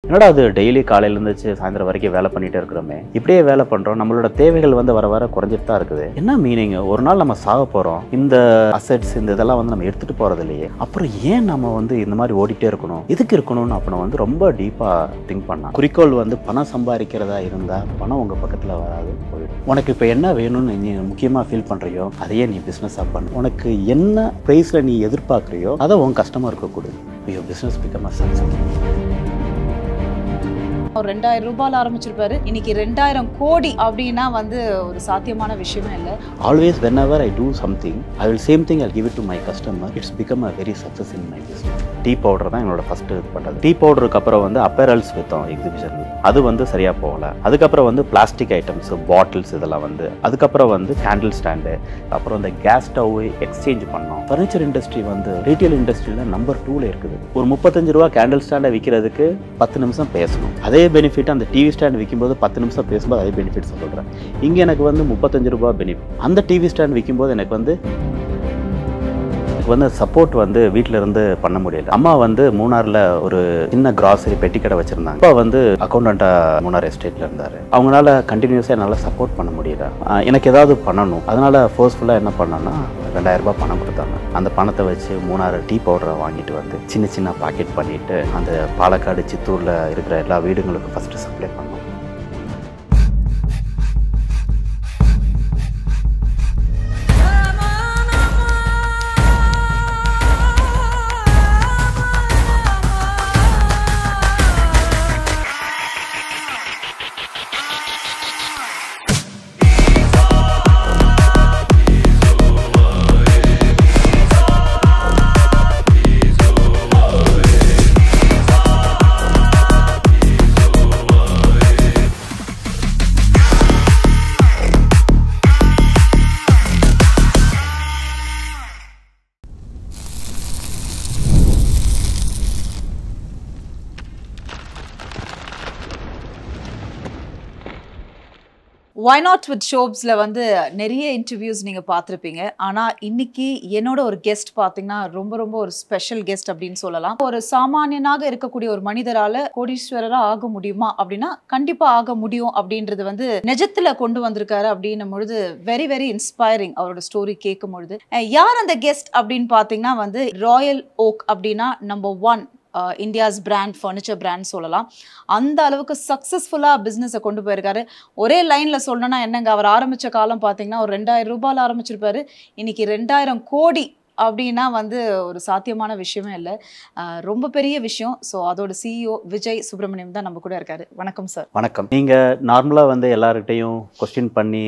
என்னடா அது டெய்லி காலையில இருந்துச்சு சாயந்தரம் வரைக்கும் வேலை பண்ணிட்டே இருக்கிறோமே, இப்படியே வேலை பண்றோம், நம்மளோட தேவைகள் வந்து வர வர குறைஞ்சிட்டு தான் இருக்குது. என்ன மீனிங்? ஒரு நாள் நம்ம சாக போறோம், இந்த அசெட்ஸ் இந்த இதெல்லாம் வந்து நம்ம எடுத்துட்டு போறது இல்லையே, அப்புறம் ஏன் நம்ம வந்து இந்த மாதிரி ஓடிட்டே இருக்கணும், எதுக்கு இருக்கணும்னு அப்ப வந்து ரொம்ப டீப்பா திங்க் பண்ணா. குறிக்கோள் வந்து பணம் சம்பாதிக்கிறதா இருந்தா பணம் உங்க பக்கத்துல வராது, போயிடும். உனக்கு இப்ப என்ன வேணும்னு நீ முக்கியமா ஃபீல் பண்றியோ அதையே நீ பிசினஸா பண்ணு. உனக்கு என்ன பிரைஸ்ல நீ எதிர்பார்க்கறியோ அதை உன் கஸ்டமருக்கு கொடு. Your business become a success. ஒரு 2000 ரூபாயில ஆரம்பிச்சிருப்பாரு, இன்னைக்கு 2000 கோடி அப்படின்னா வந்து ஒரு சாத்தியமான விஷயமே இல்லை. Always whenever I do something, I will same thing I'll give it to my customer. It's become a very success in my business. Tea powder தான் என்னோட ஃபர்ஸ்ட் இது பண்ணது. டீ பவுடருக்கு அப்புறம் வந்து அப்பேரல்ஸ் விற்றோம் எக்ஸிபிஷன், அது வந்து சரியா போகல. அதுக்கப்புறம் வந்து பிளாஸ்டிக் ஐட்டம்ஸ், பாட்டில்ஸ் இதெல்லாம் வந்து, அதுக்கப்புறம் வந்து கேண்டில் ஸ்டாண்டு, அப்புறம் இந்த கேஸ் ஸ்டவ் எக்ஸ்சேஞ்ச் பண்ணோம். ஃபர்னிச்சர் இண்டஸ்ட்ரி வந்து ரீட்டைல் இண்டஸ்ட்ரியில நம்பர் 2ல இருக்குது. ஒரு 35 ரூபா கேண்டில் ஸ்டாண்டை விற்கிறதுக்கு 10 நிமிஷம் பேசணும். அதே பெனிஃபிட் அந்த டிவி ஸ்டாண்ட் விற்கும்போது 10 நிமிஷம் பேசும்போது அதே பெனிஃபிட்ஸ் சொல்கிறேன். இங்கே எனக்கு வந்து 35 ரூபா பெனிஃபிட். அந்த டிவி ஸ்டாண்ட் விற்கும்போது எனக்கு வந்து சப்போர்ட் வந்து வீட்டில் இருந்து பண்ண முடியல. அம்மா வந்து மூணாரில் ஒரு சின்ன கிராசரி பெட்டி கடை வச்சுருந்தாங்க. அப்பா வந்து அக்கௌண்டண்ட்டாக மூணார் எஸ்டேட்டில் இருந்தார். அவங்களால கண்டினியூஸாக என்னால் சப்போர்ட் பண்ண முடியல. எனக்கு ஏதாவது பண்ணணும், அதனால் ஃபோர்ஸ்ஃபுல்லாக என்ன பண்ணேன்னா 2000 ரூபாய் பணம் கொடுத்தாங்க. அந்த பணத்தை வச்சு 3 டீ பவுடரை வாங்கிட்டு வந்து சின்ன சின்ன பாக்கெட் பண்ணிவிட்டு அந்த பாலக்காடு சித்தூரில் இருக்கிற எல்லா வீடுங்களுக்கும் ஃபஸ்ட்டு சப்ளை பண்ணோம். Why Not with Shobesல வந்து நிறைய இன்டர்வியூஸ் நீங்கள் பார்த்துருப்பீங்க. ஆனால் இன்னைக்கு என்னோட ஒரு கெஸ்ட் பார்த்தீங்கன்னா ரொம்ப ரொம்ப ஒரு ஸ்பெஷல் கெஸ்ட் அப்படின்னு சொல்லலாம். ஒரு சாமானியனாக இருக்கக்கூடிய ஒரு மனிதரால் கோடீஸ்வரராக ஆக முடியுமா அப்படின்னா கண்டிப்பாக ஆக முடியும் அப்படின்றது வந்து நிஜத்தில் கொண்டு வந்திருக்காரு அப்படின்னும் பொழுது வெரி வெரி இன்ஸ்பைரிங் அவரோட ஸ்டோரி கேட்கும் பொழுது. யார் அந்த கெஸ்ட் அப்படின்னு பார்த்தீங்கன்னா வந்து ராயல் ஓக் அப்படின்னா number 1 India's brand, furniture brand சொல்லலாம். அந்த அளவுக்கு சக்ஸஸ்ஃபுல்லாக பிஸ்னஸை கொண்டு போயிருக்காரு. ஒரே லைனில் சொல்லணும்னா என்னங்க, அவர் ஆரம்பித்த காலம் பார்த்தீங்கன்னா ஒரு 2000 ரூபாயில் ஆரம்பிச்சிருப்பாரு, இன்னைக்கு 2000 கோடி அப்படின்னா வந்து ஒரு சாத்தியமான விஷயமே இல்லை, ரொம்ப பெரிய விஷயம். ஸோ அதோட சிஇஓ விஜய் சுப்ரமணியம் தான் நம்ம கூட இருக்காரு. வணக்கம் சார். வணக்கம். நீங்கள் நார்மலாக வந்து எல்லார்கிட்டையும் கொஸ்டின் பண்ணி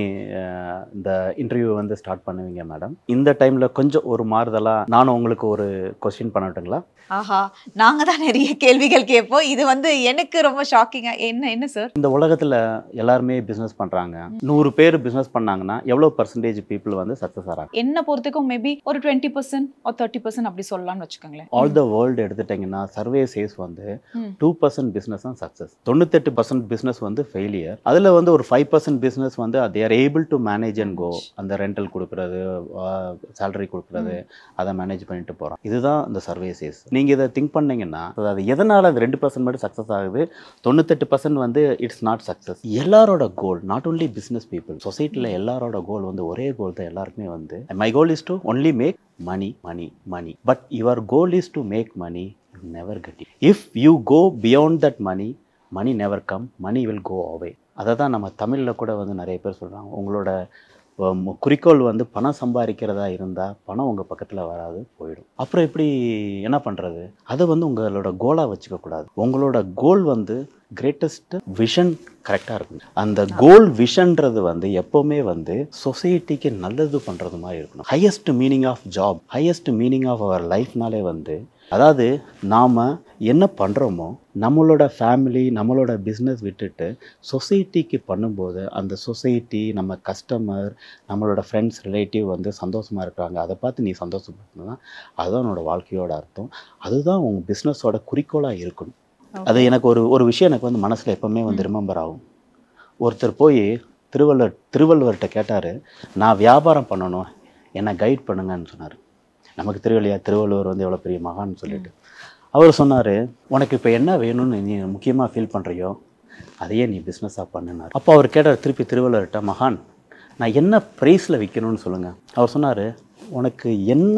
இந்த இன்டர்வியூ வந்து ஸ்டார்ட் பண்ணுவீங்க மேடம். இந்த டைமில் கொஞ்சம் ஒரு மாறுதலாக நானும் உங்களுக்கு ஒரு கொஸ்டின் பண்ணட்டுங்களா? ஆஹா, நாங்கள் தான் நிறைய கேள்விகள் கேட்போம். இது வந்து எனக்கு ரொம்ப ஷாக்கிங்காக என்ன சார், இந்த உலகத்தில் எல்லாருமே பிஸ்னஸ் பண்ணுறாங்க. 100 பேர் பிஸ்னஸ் பண்ணாங்கன்னா எவ்வளோ பர்சன்டேஜ் பீப்புள் வந்து சக்ஸஸ் ஆகிறாங்க? என்ன பொறுத்துக்கும் மேபி ஒரு 20% or 30% அப்படி சொல்லலாம்னு வச்சுக்கோங்களேன். ஆல் த வேர்ல்டு எடுத்துட்டிங்கன்னா சர்வே சேஸ் வந்து 2% பிஸ்னஸ் தான் சக்ஸஸ், 98% பிஸ்னஸ் வந்து ஃபெயிலியர். அதில் வந்து ஒரு 5% பிஸ்னஸ் வந்து they are able to manage and go. அந்த ரெண்டல் கொடுக்குறது, சேலரி கொடுக்குறது, அதை மேனேஜ் பண்ணிட்டு போகிறோம். இதுதான் இந்த சர்வே சேஸ். நீங்கள் இதை திங்க் பண்ணீங்கன்னா அது எதனால் அது 2% மட்டும் சக்ஸஸ் ஆகுது, 98% வந்து இட்ஸ் நாட் சக்ஸஸ். எல்லாரோட goal, not only business people, சொசைட்டியில் எல்லாரோட கோல் வந்து ஒரே கோல் தான் எல்லாருக்குமே வந்து, my goal is to only make money, money, money. But your goal is to make money, you never get it. If you go beyond that money, money never come, money will go away. அதை தான் நம்ம தமிழில் கூட வந்து நிறைய பேர் சொல்கிறாங்க, உங்களோட குறிக்கோள் வந்து பணம் சம்பாதிக்கிறதா இருந்தால் பணம் உங்கள் பக்கத்தில் வராது, போயிடும். அப்புறம் எப்படி என்ன பண்ணுறது? அதை வந்து உங்களோட கோலாக வச்சுக்கக்கூடாது. உங்களோட கோல் வந்து கிரேட்டஸ்ட் விஷன் கரெக்டாக இருக்கும். அந்த கோல் விஷன்றது வந்து எப்போவுமே வந்து சொசைட்டிக்கு நல்லது பண்ணுறது மாதிரி இருக்கணும். Highest meaning of job, highest meaning of our லைஃப்னாலே வந்து, அதாவது நாம் என்ன பண்ணுறோமோ நம்மளோட ஃபேமிலி நம்மளோட பிஸ்னஸ் விட்டுட்டு சொசைட்டிக்கு பண்ணும்போது அந்த சொசைட்டி, நம்ம கஸ்டமர், நம்மளோட ஃப்ரெண்ட்ஸ், ரிலேட்டிவ் வந்து சந்தோஷமாக இருக்கிறாங்க, அதை பார்த்து நீ சந்தோஷப்படணும்னா அதுதான் என்னோடய வாழ்க்கையோட அர்த்தம். அதுதான் உங்கள் பிஸ்னஸோட குறிக்கோளாக இருக்கணும். அது எனக்கு ஒரு விஷயம் எனக்கு வந்து மனசில் எப்போவுமே வந்து ரிமெம்பர் ஆகும். ஒருத்தர் போய் திருவள்ளுவர்கிட்ட கேட்டார், நான் வியாபாரம் பண்ணணும், என்னை கைட் பண்ணுங்கன்னு சொன்னார். நமக்கு திருவள்ளுவர் வந்து எவ்வளோ பெரிய மகான்னு சொல்லிட்டு, அவர் சொன்னார், உனக்கு இப்போ என்ன வேணும்னு நீ முக்கியமாக ஃபீல் பண்ணுறியோ அதையே நீ பிஸ்னஸாக பண்ணினார். அப்போ அவர் கேட்டார் திருப்பி திருவள்ளுவர்கிட்ட, மகான் நான் என்ன ப்ரைஸில் விற்கணும்னு சொல்லுங்கள். அவர் சொன்னார், உனக்கு என்ன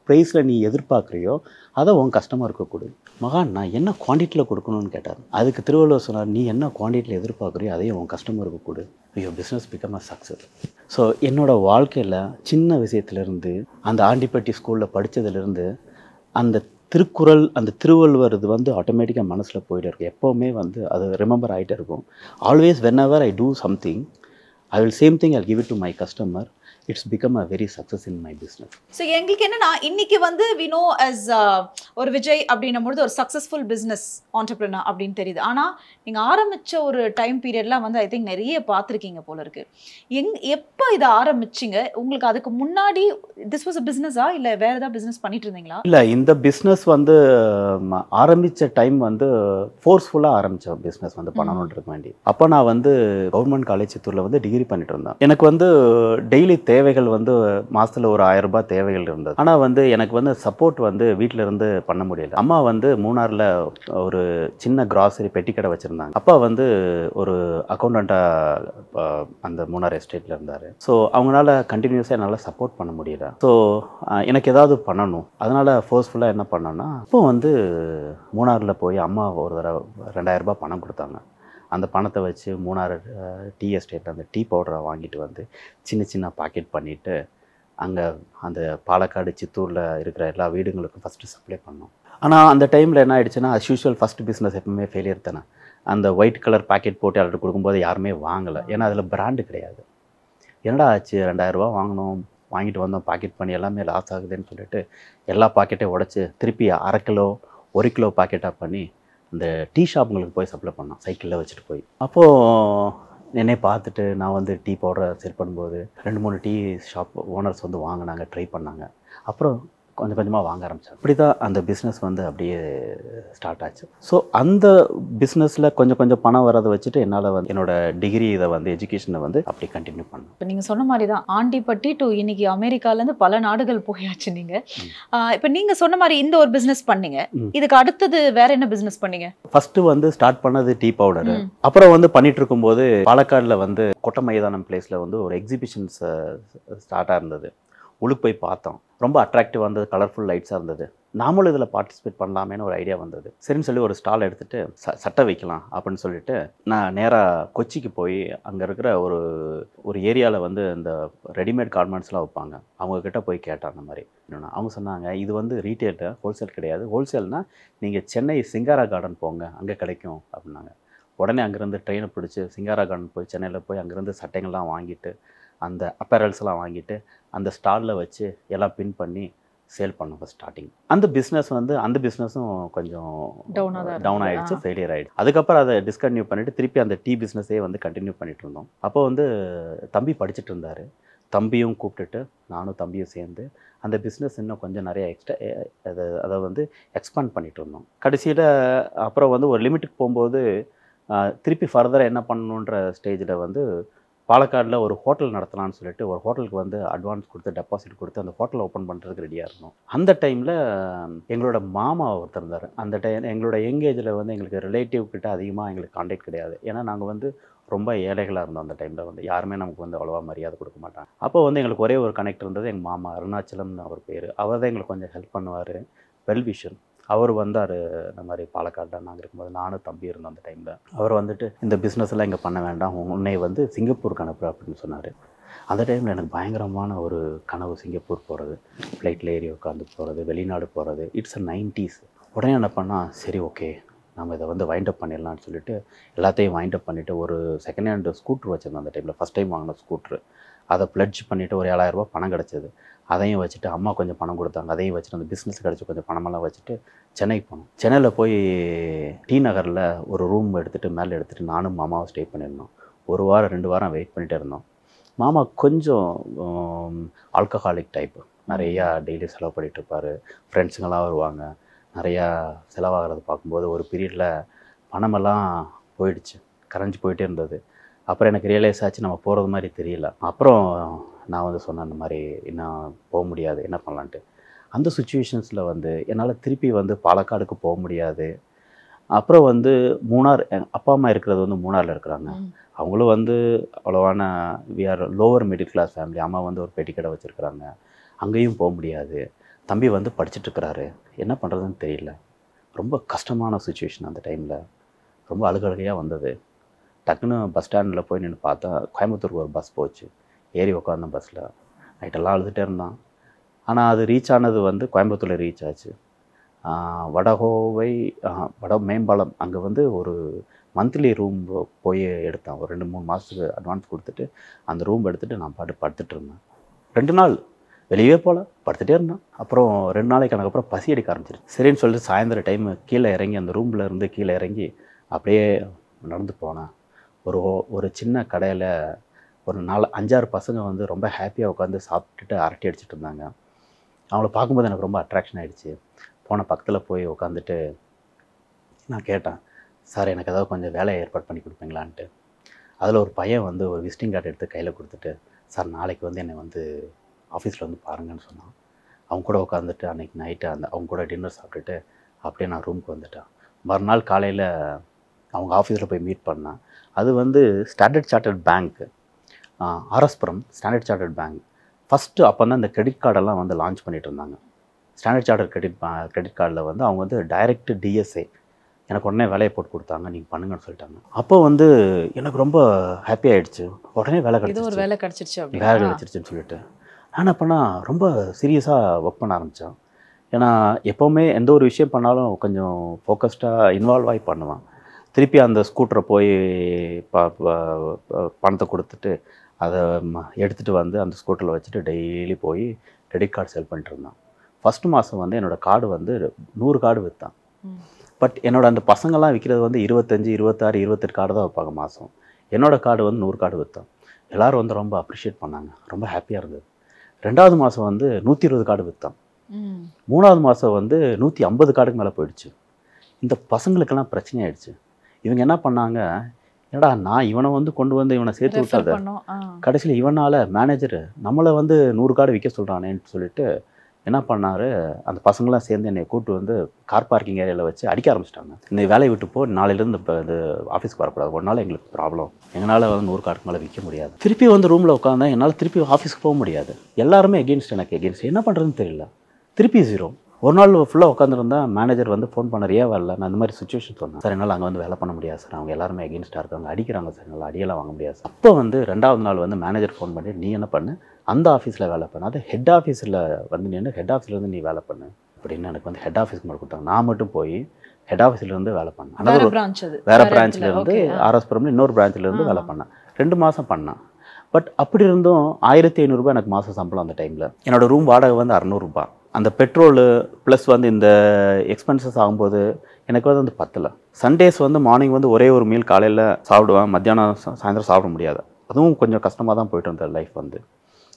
ப்ரைஸில் நீ எதிர்பார்க்குறியோ அதை உன் கஸ்டமருக்கு கொடு. மகான் நான் என்ன குவான்டிட்டியில் கொடுக்கணும்னு கேட்டார். அதுக்கு திருவள்ளுவர் சொன்னார், நீ என்ன குவான்டிட்டியில் எதிர்பார்க்குறியோ அதையும் உன் கஸ்டமருக்கு கொடு. ஐயோ business become a success. So என்னோடய வாழ்க்கையில் சின்ன விஷயத்துலேருந்து அந்த ஆண்டிப்பட்டி ஸ்கூலில் படித்ததுலேருந்து அந்த திருக்குறள் அந்த திருவள்ளுவர் இது வந்து ஆட்டோமேட்டிக்காக மனசில் போயிட்டு இருக்கும். எப்போவுமே வந்து அது ரிமெம்பர் ஆகிட்டே இருக்கும். Always when ever I do something I will same thing I give it to my customer. It's become a very success in my business. So எங்களுக்கு என்னன்னா இன்னைக்கு வந்து வி நோ அஸ் ஒரு விஜய் அப்படின்னும் பொழுது ஒரு சக்ஸஸ்ஃபுல் பிஸ்னஸ் ஆண்டர்பிரினர் அப்படின்னு தெரியுது. ஆனால் நீங்கள் ஆரம்பித்த ஒரு டைம் பீரியட்லாம் வந்து ஐ திங்க் நிறைய பார்த்துருக்கீங்க போல இருக்கு. எப்போ இதை ஆரம்பிச்சிங்க? உங்களுக்கு அதுக்கு முன்னாடி திஸ் வாஸ் அ பிஸ்னஸா இல்லை வேறு ஏதாவது பிஸ்னஸ் பண்ணிட்டு இருந்தீங்களா? இல்லை, இந்த பிஸ்னஸ் வந்து ஆரம்பித்த டைம் வந்து ஃபோர்ஸ்ஃபுல்லாக ஆரம்பித்த பிஸ்னஸ் வந்து பண்ணணுன்றதுக்கு வேண்டி. அப்போ நான் வந்து கவர்மெண்ட் காலேஜ் சித்தூரில் வந்து டிகிரி பண்ணிட்டு இருந்தேன். எனக்கு வந்து டெய்லி தேவைகள் வந்து மாதத்தில் ஒரு 1000 ரூபாய் தேவைகள் இருந்தது. ஆனால் வந்து எனக்கு வந்து சப்போர்ட் வந்து வீட்டில் இருந்து பண்ண முடியல. அம்மா வந்து மூணாரில் ஒரு சின்ன கிராசரி பெட்டி கடை வச்சுருந்தாங்க. அப்பா வந்து ஒரு அக்கௌண்டண்ட்டாக அந்த மூணார் எஸ்டேட்டில் இருந்தார். ஸோ அவங்களால கண்டினியூஸாக என்னால் சப்போர்ட் பண்ண முடியல. ஸோ எனக்கு ஏதாவது பண்ணணும். அதனால் ஃபோர்ஸ்ஃபுல்லாக என்ன பண்ணேன்னா, இப்போ வந்து மூணாரில் போய் அம்மா ஒரு தடவை 2000 ரூபாய் பணம் கொடுத்தாங்க. அந்த பணத்தை வச்சு மூணாறு டீ எஸ்டேட்டில் அந்த டீ பவுடரை வாங்கிட்டு வந்து சின்ன சின்ன பாக்கெட் பண்ணிவிட்டு அங்கே அந்த பாலக்காடு சித்தூரில் இருக்கிற எல்லா வீடுங்களுக்கும் ஃபஸ்ட்டு சப்ளை பண்ணோம். ஆனால் அந்த டைமில் என்ன ஆகிடுச்சுன்னா, அஸ் யூஷுவல் ஃபஸ்ட் பிஸ்னஸ் எப்பவுமே ஃபெயிலியர் தானே. அந்த ஒயிட் கலர் பாக்கெட் போட்டு யார்கிட்ட கொடுக்கும்போது யாருமே வாங்கலை. ஏன்னா அதில் பிராண்டு கிடையாது. என்னடா ஆச்சு, 2000 ரூபா வாங்கினோம், வாங்கிட்டு வந்தோம், பாக்கெட் பண்ணி எல்லாமே லாஸ் ஆகுதுன்னு சொல்லிட்டு எல்லா பாக்கெட்டையும் உடச்சி திருப்பி 1/2 கிலோ 1 கிலோ பாக்கெட்டாக பண்ணி அந்த டீ ஷாப்புங்களுக்கு போய் சப்ளை பண்ணோம், சைக்கிளில் வச்சுட்டு போய். அப்போது என்னை பார்த்துட்டு நான் வந்து டீ பவுடரை செல் பண்ணும்போது 2-3 டீ ஷாப் ஓனர்ஸ் வந்து வாங்கினாங்க, ட்ரை பண்ணாங்க. அப்புறம் கொஞ்சம் கொஞ்சமாக வாங்க ஆரம்பித்தாங்க. இப்படி தான் அந்த பிஸ்னஸ் வந்து அப்படியே ஸ்டார்ட் ஆச்சு. ஸோ அந்த பிஸ்னஸில் கொஞ்சம் கொஞ்சம் பணம் வரதை வச்சுட்டு என்னால் வந்து என்னோட டிகிரி இதை வந்து எஜுகேஷனை வந்து அப்படி கண்டினியூ பண்ணேன். இப்போ நீங்கள் சொன்ன மாதிரி தான் ஆண்டிப்பட்டி டு இன்னைக்கு அமெரிக்காலேருந்து பல நாடுகள் போயாச்சு நீங்கள். இப்போ நீங்கள் சொன்ன மாதிரி இந்த ஒரு பிஸ்னஸ் பண்ணீங்க. இதுக்கு அடுத்தது வேற என்ன பிஸ்னஸ் பண்ணீங்க? ஃபர்ஸ்ட் வந்து ஸ்டார்ட் பண்ணது டீ பவுடர். அப்புறம் வந்து பண்ணிட்டு இருக்கும்போது பாலக்காடில் வந்து கொட்ட மைதானம் பிளேஸில் வந்து ஒரு எக்ஸிபிஷன்ஸ் ஸ்டார்ட்டாக இருந்தது. உள்ளுக்கு போய் பார்த்தோம். ரொம்ப அட்ராக்டிவாக இருந்தது, கலர்ஃபுல் லைட்ஸாக இருந்தது. நாமளும் இதில் பார்ட்டிசிபேட் பண்ணலாமேன்னு ஒரு ஐடியா வந்தது. சரின்னு சொல்லி ஒரு ஸ்டால் எடுத்துகிட்டு சட்டை வைக்கலாம் அப்படின்னு சொல்லிட்டு நான் நேராக கொச்சிக்கு போய் அங்கே இருக்கிற ஒரு ஏரியாவில் வந்து இந்த ரெடிமேட் கார்மெண்ட்ஸ்லாம் வைப்பாங்க, அவங்கக்கிட்ட போய் கேட்டேன். அந்த மாதிரி என்னன்னா அவங்க சொன்னாங்க, இது வந்து ரீட்டெயிலில் ஹோல்சேல் கிடையாது, ஹோல்சேல்னால் நீங்கள் சென்னை சிங்காரா கார்டன் போங்க, அங்கே கிடைக்கும் அப்படின்னாங்க. உடனே அங்கேருந்து ட்ரெயினை பிடிச்சி சிங்காரா கார்டன் போய் சென்னையில் போய் அங்கேருந்து சட்டைங்கள்லாம் வாங்கிட்டு அந்த அப்பேரல்ஸ்லாம் வாங்கிட்டு அந்த ஸ்டாலில் வச்சு எல்லாம் பின் பண்ணி சேல் பண்ணோம் ஸ்டார்டிங். அந்த பிஸ்னஸும் கொஞ்சம் டவுன் ஆகிடுச்சு, ஃபெயிலியர் ஆகிடுச்சு. அதுக்கப்புறம் அதை டிஸ்கன்டினியூ பண்ணிவிட்டு திருப்பி அந்த டீ பிஸ்னஸே வந்து கண்டினியூ பண்ணிகிட்டு இருந்தோம். அப்போ வந்து தம்பி படிச்சுட்டு இருந்தார். தம்பியும் கூப்பிட்டுட்டு நானும் தம்பியும் சேர்ந்து அந்த பிஸ்னஸ் இன்னும் கொஞ்சம் நிறைய அதை வந்து எக்ஸ்பேண்ட் பண்ணிகிட்டு இருந்தோம். கடைசியில் அப்புறம் வந்து ஒரு லிமிட்டுக்கு போகும்போது திருப்பி ஃபர்தராக என்ன பண்ணணுன்ற ஸ்டேஜில் வந்து பாலக்காடில் ஒரு ஹோட்டல் நடத்தலாம்னு சொல்லிட்டு ஒரு ஹோட்டலுக்கு வந்து அட்வான்ஸ் கொடுத்து டெபாசிட் கொடுத்து அந்த ஹோட்டலை ஓப்பன் பண்ணுறதுக்கு ரெடியாக இருந்தோம். அந்த டைமில் எங்களோட மாமா ஒருத்தர் இருந்தார். அந்த டைம் எங்களோட யங்கேஜில் வந்து எங்களுக்கு ரிலேட்டிவ் கிட்ட அதிகமாக எங்களுக்கு கான்டாக்ட் கிடையாது. ஏன்னா நாங்கள் வந்து ரொம்ப ஏழைகளாக இருந்தோம். அந்த டைமில் வந்து யாருமே நமக்கு வந்து அவ்வளோவா மரியாதை கொடுக்க மாட்டாங்க. அப்போ வந்து எங்களுக்கு ஒரே ஒரு கனெக்ட் இருந்தது, எங்கள் மாமா அருணாச்சலம்னு அவர் பேர். அவர் தான் எங்களுக்கு கொஞ்சம் ஹெல்ப் பண்ணுவார், வெல்விஷன். அவர் வந்தார். இந்த மாதிரி பாலக்காட்டில் நாங்கள் இருக்கும்போது நானும் தம்பி இருந்தோம். அந்த டைமில் அவர் வந்துட்டு இந்த பிஸ்னஸ்லாம் இங்கே பண்ண வேண்டாம், உன்னை வந்து சிங்கப்பூருக்கு அனுப்பு அப்படின்னு சொன்னார். அந்த டைமில் எனக்கு பயங்கரமான ஒரு கனவு, சிங்கப்பூர் போகிறது, ஃப்ளைட்டில் ஏறி உட்காந்து போகிறது, வெளிநாடு போகிறது. It's a 90s. உடனே என்ன பண்ணால் சரி ஓகே நம்ம இதை வந்து வைண்ட் அப் பண்ணிடலான்னு சொல்லிட்டு எல்லாத்தையும் வைண்ட் அப் பண்ணிவிட்டு ஒரு செகண்ட் ஹேண்டு ஸ்கூட்ரு வச்சுருந்தோம். அந்த டைமில் ஃபஸ்ட் டைம் வாங்கின ஸ்கூட்ரு. அதை ப்ளட்ஜ் பண்ணிவிட்டு ஒரு 7000 ரூபா பணம் கிடச்சிது. அதையும் வச்சுட்டு அம்மா கொஞ்சம் பணம் கொடுத்தாங்க, அதையும் வச்சுட்டு அந்த பிஸ்னஸ் கிடச்சி கொஞ்சம் பணமெல்லாம் வச்சுட்டு சென்னைக்கு போனோம். சென்னையில் போய் டி நகரில் ஒரு ரூம் எடுத்துகிட்டு மேலே எடுத்துகிட்டு நானும் மாமாவை ஸ்டே பண்ணியிருந்தோம். 1 வாரம் 2 வாரம் வெயிட் பண்ணிகிட்டே இருந்தோம். மாமா கொஞ்சம் ஆல்கஹாலிக் டைப்பு, நிறையா டெய்லி செலவு பண்ணிகிட்டு இருப்பார், ஃப்ரெண்ட்ஸுங்கெல்லாம் வருவாங்க, நிறையா செலவாகிறது பார்க்கும்போது ஒரு பீரியடில் பணமெல்லாம் போயிடுச்சு, கரைஞ்சி போயிட்டே இருந்தது. அப்புறம் எனக்கு ரியலைஸ் ஆச்சு நம்ம போகிறது மாதிரி தெரியல. அப்புறம் நான் வந்து சொன்னேன், இந்த மாதிரி இன்னும் போக முடியாது, என்ன பண்ணலான்ட்டு. அந்த சுச்சுவேஷன்ஸில் வந்து என்னால் திருப்பி வந்து பாலக்காடுக்கு போக முடியாது. அப்புறம் வந்து மூணார், அப்பா அம்மா இருக்கிறது வந்து மூணாரில் இருக்கிறாங்க. அவங்களும் வந்து அவ்வளோவான we are lower middle class family. அம்மா வந்து ஒரு பெட்டி கடை வச்சுருக்குறாங்க. அங்கேயும் போக முடியாது. தம்பி வந்து படிச்சுட்ருக்கிறாரு. என்ன பண்ணுறதுன்னு தெரியல. ரொம்ப கஷ்டமான சுச்சுவேஷன் அந்த டைமில். ரொம்ப அழுகழுகையாக வந்தது. டக்குன்னு பஸ் ஸ்டாண்டில் போய் நின்று பார்த்தா கோயம்புத்தூருக்கு ஒரு பஸ் போச்சு. ஏறி உட்காந்தேன் பஸ்ஸில். நைட்டெல்லாம் அழுதுகிட்டே இருந்தான். ஆனால் அது ரீச் ஆனது வந்து கோயம்புத்தூரில் ரீச் ஆச்சு. வடகோவை மேம்பாலம் அங்கே வந்து ஒரு மந்த்லி ரூம் போய் எடுத்தேன். ஒரு 2-3 மாதத்துக்கு அட்வான்ஸ் கொடுத்துட்டு அந்த ரூம் எடுத்துகிட்டு நான் படுத்துட்டு இருந்தேன். 2 நாள் வெளியே போகல, படுத்துகிட்டே இருந்தேன். அப்புறம் 2 நாளைக்கு எனக்கு அப்புறம் பசி அடிக்க ஆரம்பிச்சிருச்சு. சரின்னு சொல்லிட்டு சாயந்தரம் டைமு கீழே இறங்கி அந்த ரூமில் இருந்து கீழே இறங்கி அப்படியே நடந்து போனேன். ஒரு சின்ன கடையில் ஒரு 5-6 பசங்க வந்து ரொம்ப ஹாப்பியாக உட்காந்து சாப்பிட்டுட்டு அரட்டை அடிச்சிட்டு இருந்தாங்க. அவங்கள பார்க்கும்போது எனக்கு ரொம்ப அட்ராக்ஷன் ஆகிடுச்சு. போன பக்கத்தில் போய் உட்காந்துட்டு நான் கேட்டேன், சார் எனக்கு ஏதாவது கொஞ்சம் வேலையை ஏற்பாடு பண்ணி கொடுப்பீங்களான்ட்டு. அதில் ஒரு பையன் வந்து ஒரு விசிட்டிங் கார்டு எடுத்து கையில் கொடுத்துட்டு, சார் நாளைக்கு வந்து என்னை வந்து ஆஃபீஸில் வந்து பாருங்கன்னு சொன்னான். அவங்க கூட உட்காந்துட்டு அன்றைக்கி நைட்டு அவங்க கூட டின்னர் சாப்பிட்டுட்டு அப்படியே நான் ரூமுக்கு வந்துட்டேன். மறுநாள் காலையில் அவங்க ஆஃபீஸில் போய் மீட் பண்ணேன். அது வந்து standard chartered bank, RS Puram standard chartered bank. First அப்போ தான் இந்த கிரெடிட் கார்டெல்லாம் வந்து லான்ச் பண்ணிகிட்டு இருந்தாங்க. ஸ்டாண்டர்ட் சார்ட்டர்ட் கிரெடிட் கார்டில் வந்து அவங்க வந்து டைரக்ட் டிஎஸ்ஏ எனக்கு உடனே வேலையை போட்டு கொடுத்தாங்க, நீங்கள் பண்ணுங்கன்னு சொல்லிட்டாங்க. அப்போ வந்து எனக்கு ரொம்ப ஹாப்பி ஆகிடுச்சு. உடனே வேலை கிடச்சிருச்சுன்னு சொல்லிட்டு நான் என்ன பண்ணால் ரொம்ப சீரியஸாக ஒர்க் பண்ண ஆரம்பித்தேன். ஏன்னா எப்போவுமே எந்த ஒரு விஷயம் பண்ணாலும் கொஞ்சம் ஃபோக்கஸ்டாக இன்வால்வ் ஆகி பண்ணுவேன். திருப்பி அந்த ஸ்கூட்டரை போய் பணத்தை கொடுத்துட்டு அதை எடுத்துகிட்டு வந்து அந்த ஸ்கூட்டரில் வச்சுட்டு டெய்லி போய் கிரெடிட் கார்டு செல் பண்ணிட்டு இருந்தேன். ஃபஸ்ட்டு மாதம் வந்து என்னோடய கார்டு வந்து 100 கார்டு விற்றேன். பட் என்னோடய அந்த பசங்கள்லாம் விற்கிறது வந்து 25, 26, 28 கார்டு தான் வைப்பாங்க மாதம். என்னோடய கார்டு வந்து 100 கார்டு விற்றேன். எல்லோரும் வந்து ரொம்ப அப்ரிஷியேட் பண்ணாங்க. ரொம்ப ஹாப்பியாக இருந்தது. 2வது மாதம் வந்து 120 கார்டு விற்றேன். 3வது மாதம் வந்து 150 கார்டுக்கு மேலே போயிடுச்சு. இந்த பசங்களுக்கெல்லாம் பிரச்சனை ஆயிடுச்சு. இவங்க என்ன பண்ணாங்க, என்னடா நான் இவனை வந்து கொண்டு வந்து இவனை சேர்த்து விட்டாத, கடைசியில் இவனால் மேனேஜர் நம்மளை வந்து 100 கார்டு விற்க சொல்கிறானேன்னு சொல்லிட்டு என்ன பண்ணார், அந்த பசங்களாம் சேர்ந்து என்னை கூப்பிட்டு வந்து கார் பார்க்கிங் ஏரியாவில் வச்சு அடிக்க ஆரம்பிச்சிட்டாங்க. இந்த வேலையை விட்டு போ, நாளையிலேருந்து இப்போ இது ஆஃபீஸ்க்கு வரக்கூடாது, ஒரு நாள் எங்களுக்கு ப்ராப்ளம், எங்களால் வந்து 100 கார்டுக்கு மேலே விற்க முடியாது. திருப்பி வந்து ரூமில் உட்காந்தேன். என்னால் திருப்பி ஆஃபீஸ்க்கு போக முடியாது. எல்லாருமே எனக்கு எகெயின்ஸ்ட். என்ன பண்ணுறதுன்னு தெரியல. திருப்பி 0. ஒரு நாள் ஃபுல்லாக உட்காந்துருந்தேன். மேனேஜர் வந்து ஃபோன் பண்ண வரல. நான் இந்த மாதிரி சுச்சுவேஷன் சொன்னேன். சார் என்னால் அங்கே வந்து வேலை பண்ண முடியாது சார், அவங்க எல்லாருமே எகெயின்ஸ்டாக இருக்காங்க, அடிக்கிறாங்க சார், என்னால் அடியெல்லாம் வாங்க முடியாது சார். அப்போ வந்து 2வது நாள் வந்து மேனேஜர் ஃபோன் பண்ணி, நீ என்ன பண்ணு, அந்த ஆஃபீஸில் வேலை பண்ணு, அது ஹெட் ஆஃபீஸில் வந்து நின்று ஹெட் ஆஃபீஸ்லேருந்து நீ வேலை பண்ணு அப்படின்னு எனக்கு வந்து ஹெட் ஆஃபீஸ்க்கு மட்டும் கொடுத்தாங்க. நான் மட்டும் போய் ஹெட் ஆஃபீஸ்லேருந்து வேலை பண்ணேன். வேறு பிரான்ச்லேருந்து ஆர்எஸ்புரம்ல இன்னொரு பிரான்ச்லேருந்து வேலை பண்ணேன். 2 மாதம் பண்ணேன். பட் அப்படி இருந்தும் 1500 ரூபாய் எனக்கு மாதம் சம்பளம். அந்த டைமில் என்னோடய ரூம் வாடகை வந்து 600 ரூபாய். அந்த பெட்ரோலு ப்ளஸ் வந்து இந்த எக்ஸ்பென்சஸ் ஆகும்போது எனக்கு வந்து பத்தலை. சண்டேஸ் வந்து மார்னிங் வந்து ஒரே ஒரு மீல் காலையில் சாப்பிடுவேன், மத்தியானம் சாயந்தரம் சாப்பிட முடியாது. அதுவும் கொஞ்சம் கஷ்டமாக தான் போய்ட்டு இருந்தேன் லைஃப் வந்து.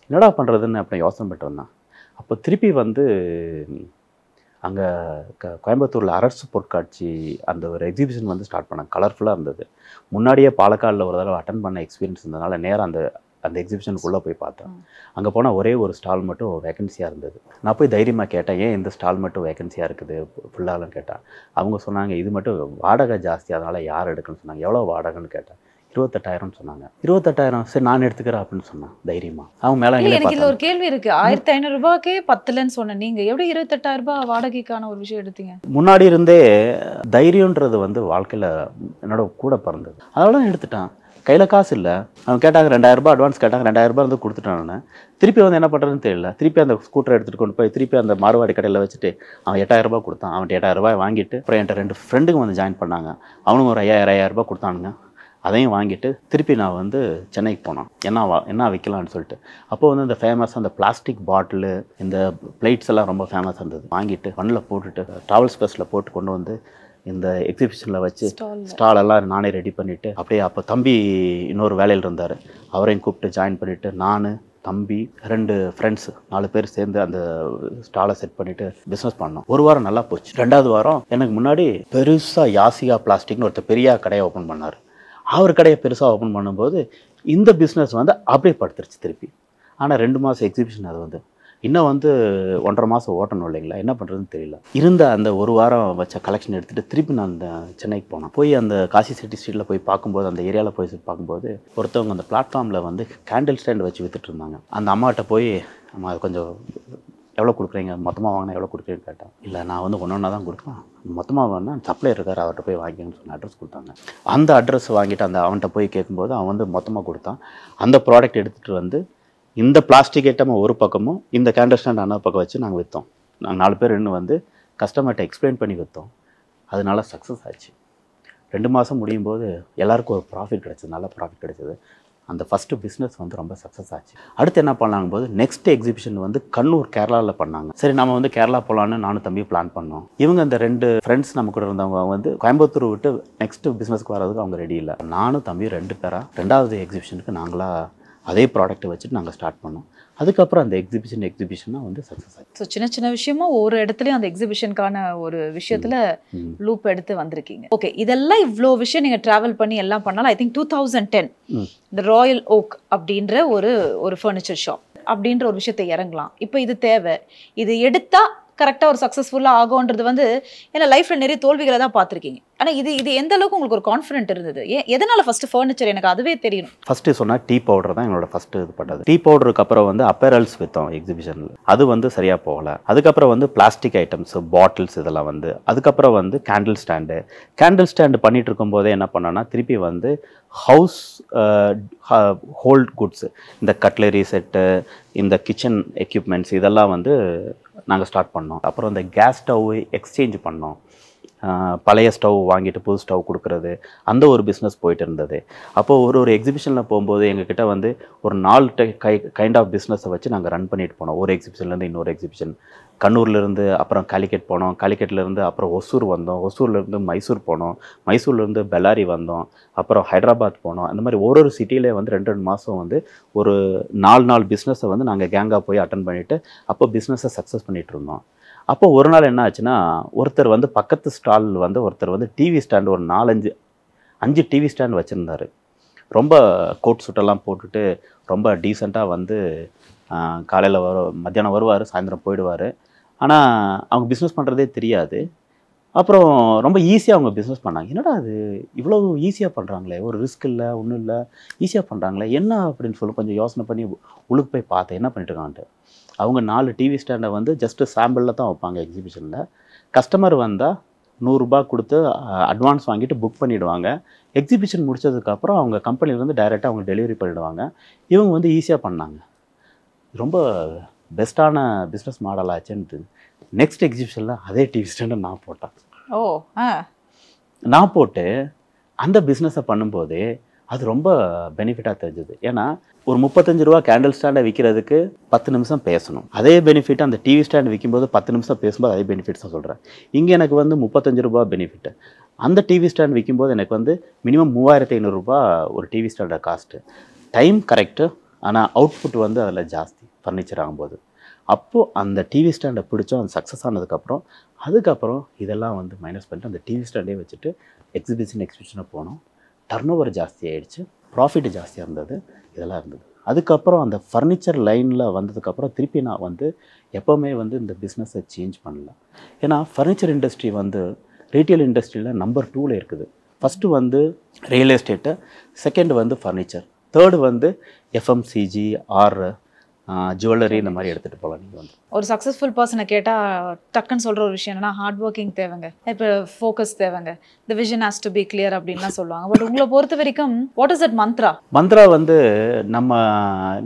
என்னடா பண்ணுறதுன்னு அப்படி யோசனை பண்ணிட்டு வந்தேன். அப்போ திருப்பி வந்து அங்கே கோயம்புத்தூரில் அரசு பொருட்காட்சி அந்த ஒரு எக்ஸிபிஷன் வந்து ஸ்டார்ட் பண்ணேன். கலர்ஃபுல்லாக இருந்தது. முன்னாடியே பாலக்காடில் ஒரு தடவை அட்டன் பண்ண எக்ஸ்பீரியன்ஸ் இருந்ததுனால நேராக அந்த எக்ஸிபிஷனுக்குள்ளே போய் பார்த்தேன். அங்கே போனால் ஒரே ஒரு ஸ்டால் மட்டும் வேகன்சியாக இருந்தது. நான் போய் தைரியமாக கேட்டேன், ஏன் இந்த ஸ்டால் மட்டும் வேகன்சியாக இருக்குது ஃபுல்லாலும் கேட்டேன். அவங்க சொன்னாங்க, இது மட்டும் வாடகை ஜாஸ்தி, அதனால் யார் எடுக்கணும்னு சொன்னாங்க. எவ்வளோ வாடகைன்னு கேட்டேன். 28,000 சொன்னாங்க. 28,000 சரி நான் எடுத்துக்கிறேன் அப்படின்னு சொன்னான் தைரியமாக. அவங்க மேலே எனக்கு இதில் ஒரு கேள்வி இருக்குது. 1500 ரூபாய்க்கே பத்தலைன்னு சொன்னேன். நீங்கள் எப்படி 28,000 ரூபாய் வாடகைக்கான ஒரு விஷயம் எடுத்தீங்க? முன்னாடி இருந்தே தைரியன்றது வந்து வாழ்க்கையில் என்னோட கூட பிறந்தது. அதனால தான் எடுத்துட்டான். கையில் காசு இல்லை. அவங்க கேட்டாங்க 2000 ரூபாய் அட்வான்ஸ் கேட்டாங்க. 2000 ரூபாய் வந்து கொடுத்துட்டான். நான் திருப்பி வந்து என்ன பண்ணுறதுன்னு தெரியல. திருப்பி அந்த ஸ்கூட்டரை எடுத்துகிட்டு கொண்டு போய் திருப்பி அந்த மார்வாடி கடையில் வச்சுட்டு அவன் 8000 ரூபாய் கொடுத்தான். அவன் 8000 ரூபாய் வாங்கிட்டு அப்புறம் என்கிட்ட 2 ஃப்ரெண்டுங்க வந்து ஜாயின் பண்ணாங்க. அவனும் ஒரு 5000 ரூபாய் கொடுத்தானுங்க. அதையும் வாங்கிட்டு திருப்பி நான் வந்து சென்னைக்கு போனேன். என்ன வைக்கலான்னு சொல்லிட்டு. அப்போ வந்து இந்த ஃபேமஸாக அந்த பிளாஸ்டிக் பாட்டிலு, இந்த பிளேட்ஸ் எல்லாம் ரொம்ப ஃபேமஸாக இருந்தது. வாங்கிட்டு வண்டில் போட்டுட்டு ட்ராவல்ஸ் பஸ்ஸில் போட்டு கொண்டு வந்து இந்த எக்ஸிபிஷனில் வச்சு ஸ்டாலெல்லாம் நானே ரெடி பண்ணிவிட்டு அப்படியே அப்போ தம்பி இன்னொரு வேலையில் இருந்தார். அவரையும் கூப்பிட்டு ஜாயின் பண்ணிவிட்டு நான், தம்பி, 2 ஃப்ரெண்ட்ஸ் 4 பேர் சேர்ந்து அந்த ஸ்டாலை செட் பண்ணிவிட்டு பிஸ்னஸ் பண்ணோம். ஒரு வாரம் நல்லா போச்சு. 2வது வாரம் எனக்கு முன்னாடி பெருசாக யாசிகா பிளாஸ்டிக்னு ஒருத்தர் பெரிய கடையை ஓப்பன் பண்ணார். அவர் கடையை பெருசாக ஓப்பன் பண்ணும்போது இந்த பிஸ்னஸ் வந்து அப்படியே படுத்துருச்சு திருப்பி. ஆனால் 2 மாதம் எக்ஸிபிஷன் அது வந்து இன்னும் வந்து 1.5 மாதம் ஓட்டணும் இல்லைங்களா, என்ன பண்ணுறதுன்னு தெரியல. இருந்த அந்த ஒரு வாரம் வச்ச கலெக்ஷன் எடுத்துகிட்டு திருப்பி நான் அந்த சென்னைக்கு போனேன். போய் அந்த காசி சிட்டி ஸ்ட்ரீட்டில் போய் பார்க்கும்போது, அந்த ஏரியாவில் போய் பார்க்கும்போது ஒருத்தவங்க அந்த பிளாட்ஃபார்மில் வந்து கேண்டில் ஸ்டாண்ட் வச்சு வித்துட்டு இருந்தாங்க. அந்த அம்மாட்ட போய், அம்மா அது கொஞ்சம் எவ்வளோ கொடுக்குறீங்க, மொத்தமாக வாங்கினா எவ்வளோ கொடுக்குறீங்கன்னு கேட்டேன். இல்லை நான் வந்து ஒன்றா தான் கொடுப்பேன், மொத்தமாக வாங்கினா சப்ளையர் இருக்கார், அவர்கிட்ட போய் வாங்கிக்கணும்னு சொன்ன அட்ரஸ் கொடுத்தாங்க. அந்த அட்ரஸ் வாங்கிட்டு அவன்கிட்ட போய் கேட்கும்போது அவன் வந்து மொத்தமாக கொடுத்தான். அந்த ப்ராடக்ட் எடுத்துகிட்டு வந்து இந்த பிளாஸ்டிக் ஐட்டம் ஒரு பக்கமும் இந்த கேண்டில் ஸ்டாண்ட் அண்ணா பக்கம் வச்சு நாங்கள் விற்றோம். நாங்கள் 4 பேர் இன்னும் வந்து கஸ்டமர்கிட்ட எக்ஸ்பிளைன் பண்ணி விற்றோம். அதனால சக்ஸஸ் ஆச்சு. 2 மாதம் முடியும் போது எல்லாருக்கும் ஒரு ப்ராஃபிட் கிடச்சிது, நல்ல ப்ராஃபிட் கிடச்சிது. அந்த ஃபஸ்ட்டு பிஸ்னஸ் வந்து ரொம்ப சக்ஸஸ் ஆச்சு. அடுத்து என்ன பண்ணாங்க போது, நெக்ஸ்ட் எக்ஸிபிஷன் வந்து கண்ணூர் கேரளாவில் பண்ணாங்க. சரி நம்ம வந்து கேரளா போகலான்னு நானும் தம்பி பிளான் பண்ணோம். இவங்க அந்த 2 ஃப்ரெண்ட்ஸ் நம்ம கூட இருந்தவங்க வந்து கோயம்புத்தூர் விட்டு நெக்ஸ்ட் பிஸ்னஸ்க்கு வர்றதுக்கு அவங்க ரெடி இல்லை. நானும் தம்பி 2 பேராக 2வது எக்ஸிபிஷனுக்கு நாங்களாக அதே ப்ராடக்ட்டை வச்சுட்டு நாங்கள் ஸ்டார்ட் பண்ணோம். அதுக்கப்புறம் அந்த எக்ஸிபிஷனாக வந்து சக்ஸஸ் ஆச்சு. ஸோ சின்ன சின்ன விஷயமா ஒரு இடத்துலையும் அந்த எக்ஸிபிஷனுக்கான ஒரு விஷயத்தில் லூப் எடுத்து வந்திருக்கீங்க. ஓகே, இதெல்லாம் இவ்வளோ விஷயம் நீங்கள் ட்ராவல் பண்ணி எல்லாம் பண்ணாலும் ஐ திங்க் 2010 இந்த ராயல் ஓக் அப்படின்ற ஒரு ஃபர்னிச்சர் ஷாப் அப்படின்ற ஒரு விஷயத்தை இறங்கலாம். இப்போ இது தேவை, இது எடுத்தால் கரெக்டாக ஒரு சக்ஸஸ்ஃபுல்லாக ஆகும்ன்றது வந்து ஏன்னா லைஃப்பில் நிறைய தோல்விகளை தான் பார்த்துருக்கீங்க. ஆனால் இது எந்த அளவுக்கு உங்களுக்கு ஒரு கான்ஃபிடென்ட் இருந்தது? எதனால் ஃபஸ்ட்டு ஃபர்னிச்சர் எனக்கு அதுவே தெரியணும். ஃபஸ்ட்டு சொன்னால் டீ பவுடர் தான் எங்களோட ஃபஸ்ட்டு இது பட்டது. டீ பவுடருக்கு அப்புறம் வந்து அப்பேரல்ஸ் விற்றோம் எக்ஸிபிஷனில், அது வந்து சரியாக போகலை. அதுக்கப்புறம் வந்து பிளாஸ்டிக் ஐட்டம்ஸ், பாட்டில்ஸ் இதெல்லாம் வந்து, அதுக்கப்புறம் வந்து கேண்டில் ஸ்டாண்டு பண்ணிகிட்டு இருக்கும்போதே என்ன பண்ணோன்னா திருப்பி வந்து ஹவுஸ் ஹோல்ட் குட்ஸு, இந்த கட்லரி செட்டு, இந்த கிச்சன் எக்யூப்மெண்ட்ஸ் இதெல்லாம் வந்து நாங்கள் ஸ்டார்ட் பண்ணோம். அப்புறம் இந்த கேஸ் ஸ்டவ் எக்ஸ்சேஞ்ச் பண்ணோம். பழைய ஸ்டவ் வாங்கிட்டு புது ஸ்டவ் கொடுக்குறது, அந்த ஒரு பிஸ்னஸ் போயிட்டு இருந்தது. அப்போது ஒரு எக்ஸிபிஷனில் போகும்போது எங்ககிட்ட வந்து ஒரு 4 கைண்ட் ஆஃப் பிஸ்னஸை வச்சு நாங்கள் ரன் பண்ணிட்டு போனோம். ஒரு எக்ஸிபிஷன்லேருந்து இன்னொரு எக்ஸிபிஷன். கண்ணூர்லேருந்து அப்புறம் காலிக்கட் போனோம், காலிக்கட்லேருந்து அப்புறம் ஒசூர் வந்தோம், ஒசூர்லேருந்து மைசூர் போனோம், மைசூர்லேருந்து பெல்லாரி வந்தோம், அப்புறம் ஹைதராபாத் போனோம். அந்த மாதிரி ஒரு சிட்டியிலே வந்து 2 மாதம் வந்து ஒரு 4 பிஸ்னஸை வந்து நாங்கள் கேங்காக போய் அட்டன் பண்ணிவிட்டு அப்போ பிஸ்னஸை சக்ஸஸ் பண்ணிகிட்டு இருந்தோம். அப்போ ஒரு நாள் என்ன ஆச்சுன்னா, ஒருத்தர் வந்து பக்கத்து ஸ்டால் வந்து ஒருத்தர் வந்து டிவி ஸ்டாண்டு ஒரு 5 டிவி ஸ்டாண்ட் வச்சுருந்தார். ரொம்ப கோட் சூட்டெல்லாம் போட்டுட்டு ரொம்ப டீசெண்டாக வந்து காலையில் மத்தியானம் வருவார், சாயந்தரம் போயிடுவார். ஆனால் அவங்க பிஸ்னஸ் பண்ணுறதே தெரியாது. அப்புறம் ரொம்ப ஈஸியாக அவங்க பிஸ்னஸ் பண்ணாங்க. என்னடா அது இவ்வளோ ஈஸியாக பண்ணுறாங்களே, ஒரு ரிஸ்க் இல்லை, ஒன்றும் இல்லை, ஈஸியாக பண்ணுறாங்களே என்ன அப்படின்னு சொல்லி கொஞ்சம் யோசனை பண்ணி உள்ளுக்கு போய் பார்த்தேன் என்ன பண்ணிட்டுருக்கான்ட்டு. அவங்க 4 டிவி ஸ்டாண்டை வந்து ஜஸ்ட்டு சாம்பிளில் தான் வைப்பாங்க எக்ஸிபிஷனில். கஸ்டமர் வந்தால் ₹100 கொடுத்து அட்வான்ஸ் வாங்கிட்டு புக் பண்ணிவிடுவாங்க. எக்ஸிபிஷன் முடிச்சதுக்கப்புறம் அவங்க கம்பெனிலேருந்து டைரெக்டாக அவங்க டெலிவரி பண்ணிவிடுவாங்க. இவங்க வந்து ஈஸியாக பண்ணாங்க. ரொம்ப பெஸ்ட்டான பிஸ்னஸ் மாடலாச்சுன்ட்டு நெக்ஸ்ட் எக்ஸிபிஷனில் அதே டிவி ஸ்டாண்டை நான் போட்டேன். நான் போட்டு அந்த பிஸ்னஸை பண்ணும்போது அது ரொம்ப பெனிஃபிட்டாக தெரிஞ்சுது. ஏன்னா ஒரு ₹35 கேண்டில் ஸ்டாண்டை விற்கிறதுக்கு 10 நிமிஷம் பேசணும். அதே பெனிஃபிட் அந்த டிவி ஸ்டாண்ட் விற்கும்போது 10 நிமிஷம் பேசும்போது அதே பெனிஃபிட்ஸ் தான் சொல்கிறேன். இங்கே எனக்கு வந்து ₹35 பெனிஃபிட்டு. அந்த டிவி ஸ்டாண்ட் விற்கும்போது எனக்கு வந்து மினிமம் ₹3500 ஒரு டிவி ஸ்டாண்டோட காஸ்ட்டு. டைம் கரெக்டு, ஆனால் அவுட்புட் வந்து அதில் ஜாஸ்தி ஃபர்னிச்சர் ஆகும்போது. அப்போது அந்த டிவி ஸ்டாண்டை பிடிச்சோம். அது சக்ஸஸ் அதுக்கப்புறம் இதெல்லாம் வந்து மைனஸ் பண்ணிட்டு அந்த டிவி ஸ்டாண்டே வச்சுட்டு எக்ஸிபிஷனை போனோம். டர்ன் ஜாஸ்தி ஆகிடுச்சு, ப்ராஃபிட் ஜாஸ்தியாக இருந்தது, இதெல்லாம் இருந்தது. அதுக்கப்புறம் அந்த ஃபர்னிச்சர் லைனில் வந்ததுக்கப்புறம் திருப்பி நான் வந்து எப்போவுமே வந்து இந்த பிஸ்னஸை சேஞ்ச் பண்ணல. ஏன்னா ஃபர்னிச்சர் இண்டஸ்ட்ரி வந்து ரீட்டெயில் இண்டஸ்ட்ரியில் நம்பர் 2ல் இருக்குது. ஃபஸ்ட்டு வந்து ரியல் எஸ்டேட்டு, செகண்ட் வந்து ஃபர்னிச்சர், தேர்டு வந்து எஃப்எம்சிஜி ஆர் ஜுவல்லரி இந்த மாதிரி எடுத்துகிட்டு போகலாம். நீங்கள் வந்து ஒரு சக்ஸஸ்ஃபுல் பர்சனை கேட்டால் டக்குன்னு சொல்கிற ஒரு விஷயம் என்னன்னா ஹார்ட் ஒர்க்கிங் தேவைங்க, இப்போ ஃபோக்கஸ் தேவைங்க, the vision has to be clear அப்படின்லாம் சொல்லுவாங்க. பட் உங்களை பொறுத்த வரைக்கும் வாட் இஸ் தட் மந்த்ரா வந்து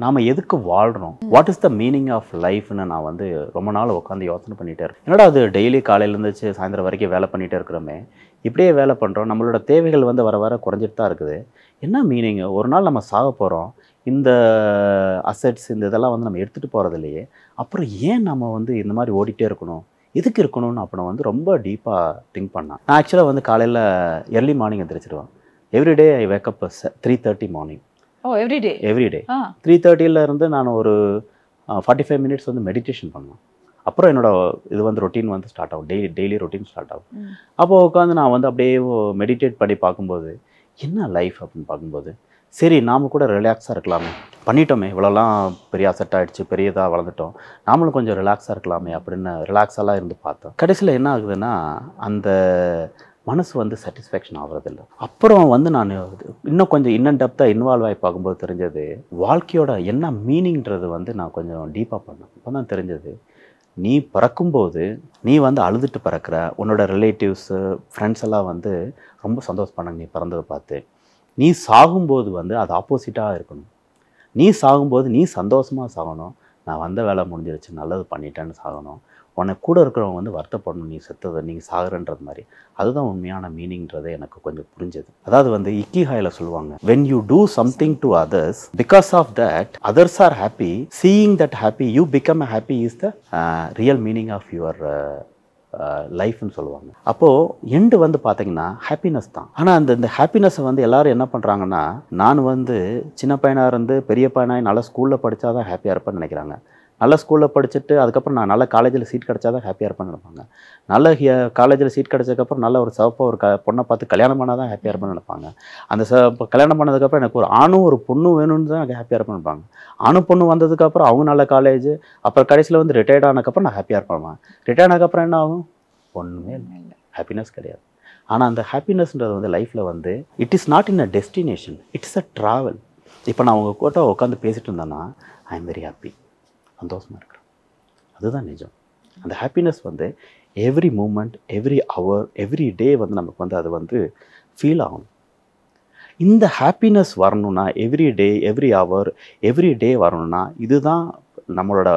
நாம் எதுக்கு வாழ்கிறோம், what is the meaning of லைஃப்னு நான் வந்து ரொம்ப நாள் உட்காந்து யோசனை பண்ணிகிட்டே இருக்கேன். என்னடா அது டெய்லி காலையிலேருந்து சாயந்தரம் வரைக்கும் வேலை பண்ணிகிட்டே இருக்கிறோமே, இப்படியே வேலை பண்ணுறோம், நம்மளோட தேவைகள் வந்து வர குறைஞ்சிட்டு தான் இருக்குது. என்ன மீனிங்? ஒரு நாள் நம்ம சாக போகிறோம், இந்த அசெட்ஸ் இந்த இதெல்லாம் வந்து நம்ம எடுத்துகிட்டு போகிறது இல்லையே, அப்புறம் ஏன் நம்ம வந்து இந்த மாதிரி ஓடிட்டே இருக்கணும், எதுக்கு இருக்கணும்னு அப்போ நான் வந்து ரொம்ப டீப்பாக திங்க் பண்ணேன். நான் ஆக்சுவலாக வந்து காலையில் எர்லி மார்னிங் எந்திரிச்சிடுவேன். Everyday I wake up 3:30 morning. Everyday 3:30 நான் ஒரு 45 மினிட்ஸ் வந்து மெடிடேஷன் பண்ணுவேன். அப்புறம் என்னோட இது வந்து ரொட்டீன் வந்து ஸ்டார்ட் ஆகும், டெய்லி ரொட்டீன் ஸ்டார்ட் ஆகும். அப்போது உட்காந்து நான் வந்து அப்படியே மெடிடேட் பண்ணி பார்க்கும்போது என்ன லைஃப் அப்படின்னு பார்க்கும்போது சரி நாம் கூட ரிலாக்ஸாக இருக்கலாமே, பண்ணிட்டோமே இவ்வளோலாம் பெரிய அசெட் ஆகிடுச்சு, பெரியதாக வளர்ந்துட்டோம், நாமளும் கொஞ்சம் ரிலாக்ஸாக இருக்கலாமே அப்படின்னு ரிலாக்ஸாலாம் இருந்து பார்த்தோம். கடைசியில் என்ன ஆகுதுன்னா அந்த மனசு வந்து சாட்டிஸ்ஃபேக்ஷன் ஆகிறதில்ல. அப்புறம் வந்து நான் இன்னும் கொஞ்சம் இன்னும் டெப்த்தாக இன்வால்வ் ஆகி பார்க்கும்போது தெரிஞ்சது, வாழ்க்கையோட என்ன மீனிங்கிறது வந்து நான் கொஞ்சம் டீப்பாக பண்ணேன். அப்போ தான் தெரிஞ்சது, நீ பிறக்கும்போது நீ வந்து அழுதுட்டு பிறக்கிற, உன்னோட ரிலேட்டிவ்ஸு ஃப்ரெண்ட்ஸ் எல்லாம் வந்து ரொம்ப சந்தோஷப்படாங்க நீ பிறந்ததை பார்த்து. நீ சாகும்போது வந்து அது ஆப்போசிட்டாக இருக்கணும். நீ சாகும்போது நீ சந்தோஷமாக சாகணும், நான் வந்த வேலை முடிஞ்சிருச்சு, நல்லது பண்ணிட்டேன்னு சாகணும். உனக்கு கூட இருக்கிறவங்க வந்து வருத்தப்படணும் நீ செத்ததை, நீங்கள் சாகுறன்றது மாதிரி. அதுதான் உண்மையான மீனிங்கிறதே எனக்கு கொஞ்சம் புரிஞ்சது. அதாவது வந்து இக்கிஹாயில் சொல்லுவாங்க, when you do something to others, because of that others are happy, seeing that happy you become happy is the real meaning of your லைஃப்னு சொல்லுவாங்க. அப்போது எண்டு வந்து பார்த்தீங்கன்னா ஹாப்பினஸ் தான். ஆனால் இந்த ஹாப்பினஸை வந்து எல்லோரும் என்ன பண்ணுறாங்கன்னா, நான் வந்து சின்ன பையனாக இருந்து பெரிய பையனாக நல்ல ஸ்கூலில் படித்தா தான் ஹாப்பியாக இருப்பேன்னு நினைக்கிறாங்க. நல்ல ஸ்கூலில் படிச்சுட்டு அதுக்கப்புறம் நான் நல்ல காலேஜில் சீட் கிடச்சா தான் ஹாப்பியாக இருப்பேன்னு நினைப்பாங்க. நல்ல காலேஜில் சீட் கிடச்சதுக்கப்புறம் நல்ல ஒரு சிவப்பாக ஒரு பொண்ணை பார்த்து கல்யாணம் பண்ணால் தான் ஹாப்பியாக இருப்பேன்னு நினைப்பாங்க. அந்த கல்யாணம் பண்ணதுக்கப்புறம் எனக்கு ஒரு ஆணும் ஒரு பொண்ணும் வேணும்னு தான் எனக்கு ஹாப்பியாக இருப்பேன்னு நினைப்பாங்க. ஆணும் பொண்ணு வந்ததுக்கப்புறம் அவங்க நல்ல காலேஜ், அப்புறம் கடைசியில் வந்து ரிட்டையர்ட் ஆனதுக்கப்புறம் நான் ஹாப்பியாக இருப்பேன். ரிட்டையர்ட் ஆனதுக்கப்புறம் என்ன ஆகும்? ஒன்றுமே இல்லை, ஹாப்பினஸ் கிடையாது. ஆனால் அந்த ஹாப்பினஸ்ன்றது வந்து லைஃப்பில் வந்து it is not in a destination, it's a travel. இப்போ நான் உங்கள் கூட உட்காந்து பேசிகிட்டு இருந்தேன்னா ஐ எம் வெரி ஹாப்பி, சந்தோஷமாக இருக்கிறேன். அதுதான் நிஜம். அந்த ஹாப்பினஸ் வந்து every moment, every hour, every day வந்து நமக்கு வந்து அது வந்து ஃபீல் ஆகணும். இந்த ஹாப்பினஸ் வரணும்னா every day, every hour, every டே வரணும்னா இதுதான் நம்மளோட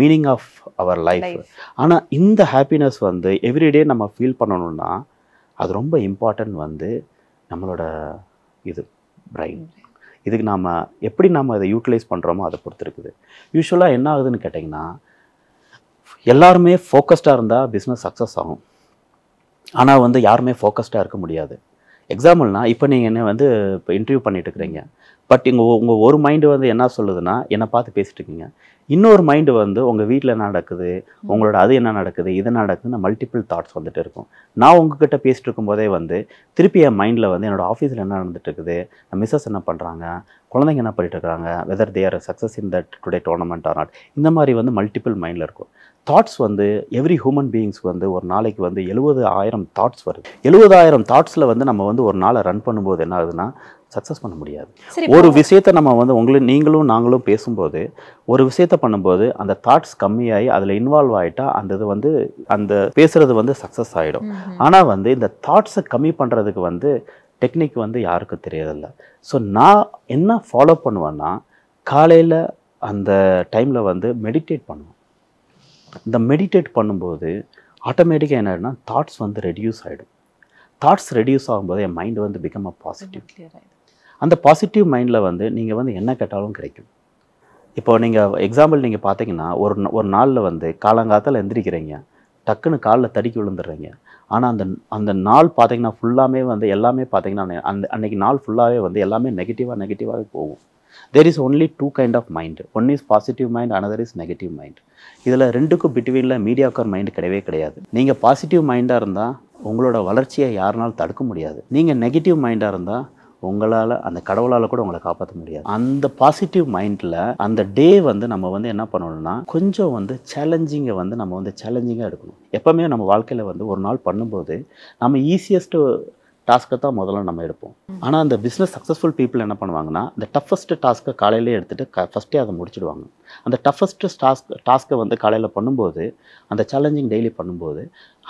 மீனிங் ஆஃப் அவர் லைஃப். ஆனால் இந்த ஹாப்பினஸ் வந்து எவ்ரிடே நம்ம ஃபீல் பண்ணணும்னா அது ரொம்ப இம்பார்ட்டன்ட் வந்து நம்மளோட இது பிரைன். இதுக்கு நாம் எப்படி நாம் அதை யூட்டிலைஸ் பண்ணுறோமோ அதை பொறுத்து இருக்குது. யூஸ்வலாக என்ன ஆகுதுன்னு கேட்டிங்கன்னா, எல்லாருமே ஃபோக்கஸ்டாக இருந்தால் பிஸ்னஸ் சக்ஸஸ் ஆகும். ஆனால் வந்து யாருமே ஃபோக்கஸ்டாக இருக்க முடியாது. எக்ஸாம்பிள்னால் இப்போ நீங்கள் என்ன வந்து இப்போ இன்டர்வியூ பண்ணிட்டு இருக்கிறீங்க, பட் உங்கள் ஒரு மைண்டு வந்து என்ன சொல்லுதுன்னா என்னை பார்த்து பேசிகிட்டு இருக்கீங்க. இன்னொரு மைண்டு வந்து உங்கள் வீட்டில் என்ன நடக்குது, உங்களோட அது என்ன நடக்குது, இது நடக்குதுன்னு மல்டிபிள் தாட்ஸ் வந்துட்டு இருக்கும். நான் உங்ககிட்ட பேசிட்டு இருக்கும்போதே வந்து திருப்பி என் மைண்டில் வந்து என்னோடய ஆஃபீஸில் என்ன நடந்துட்டு இருக்குது, மிஸ்ஸஸ் என்ன பண்ணுறாங்க, குழந்தைங்க என்ன பண்ணிட்டு இருக்காங்க, whether they are success in that today tournament or not, இந்த மாதிரி வந்து மல்டிபிள் மைண்டில் இருக்கும். தாட்ஸ் வந்து எவ்ரி ஹியூமன் பீயிங்ஸ்க்கு வந்து ஒரு நாளைக்கு வந்து 70,000 தாட்ஸ் வருது. 70,000 தாட்ஸில் வந்து நம்ம வந்து ஒரு நாளை ரன் பண்ணும்போது என்ன ஆகுதுன்னா சக்ஸஸ் பண்ண முடியாது. ஒரு விஷயத்தை நம்ம வந்து நீங்களும் நாங்களும் பேசும்போது ஒரு விஷயத்தை பண்ணும்போது அந்த தாட்ஸ் கம்மியாகி அதில் இன்வால்வ் ஆகிட்டா அந்த இது வந்து அந்த பேசுகிறது வந்து சக்ஸஸ் ஆகிடும். ஆனால் வந்து இந்த தாட்ஸை கம்மி பண்ணுறதுக்கு வந்து டெக்னிக் வந்து யாருக்கும் தெரியறதில்ல. ஸோ நான் என்ன ஃபாலோ பண்ணுவேன்னா, காலையில் அந்த டைமில் வந்து மெடிடேட் பண்ணுவேன். இந்த மெடிடேட் பண்ணும்போது ஆட்டோமேட்டிக்காக என்ன ஆகிடும்னா தாட்ஸ் வந்து ரெடியூஸ் ஆகிடும். தாட்ஸ் ரெடியூஸ் ஆகும்போது என் மைண்டு வந்து பிகம் அ பாசிட்டிவ். அந்த பாசிட்டிவ் மைண்டில் வந்து நீங்கள் வந்து என்ன கேட்டாலும் கிடைக்கும். இப்போ நீங்கள் எக்ஸாம்பிள் நீங்கள் பார்த்தீங்கன்னா ஒரு நாளில் வந்து காலங்காலத்தில் எந்திரிக்கிறீங்க, டக்குன்னு காலில் தடுக்கி விழுந்துடுறீங்க. ஆனால் அந்த நாள் பார்த்தீங்கன்னா ஃபுல்லாமே வந்து எல்லாமே பார்த்தீங்கன்னா அன்றைக்கி நாள் ஃபுல்லாகவே வந்து எல்லாமே நெகட்டிவாகவே போகும். There is only two kind of mind. One is positive mind, another is negative mind. இதில் ரெண்டுக்கும் பிட்வீனில் மீடியாக்கர் மைண்டு கிடையவே கிடையாது. நீங்கள் பாசிட்டிவ் மைண்டாக இருந்தால் உங்களோட வளர்ச்சியை யாருனாலும் தடுக்க முடியாது. நீங்கள் நெகட்டிவ் மைண்டாக இருந்தால் உங்களால் அந்த கடவுளால் கூட உங்களை காப்பாற்ற முடியாது. அந்த பாசிட்டிவ் மைண்டில் அந்த டே வந்து நம்ம வந்து என்ன பண்ணணும்னா கொஞ்சம் வந்து சேலஞ்சிங்கை வந்து நம்ம வந்து சேலஞ்சிங்காக எடுக்கணும். எப்போவுமே நம்ம வாழ்க்கையில் வந்து ஒரு நாள் பண்ணும்போது நம்ம ஈஸியஸ்ட்டு டாஸ்க்கை தான் முதல்ல நம்ம எடுப்போம். ஆனால் அந்த பிஸ்னஸ் சக்ஸஸ்ஃபுல் பீப்புள் என்ன பண்ணுவாங்கன்னா இந்த டஃபஸ்ட்டு டாஸ்க்கை காலையிலே எடுத்துகிட்டு ஃபஸ்ட்டே அதை முடிச்சுடுவாங்க. அந்த டஃபஸ்ட்டு டாஸ்க்கை வந்து காலையில் பண்ணும்போது அந்த சேலஞ்சிங் டெய்லி பண்ணும்போது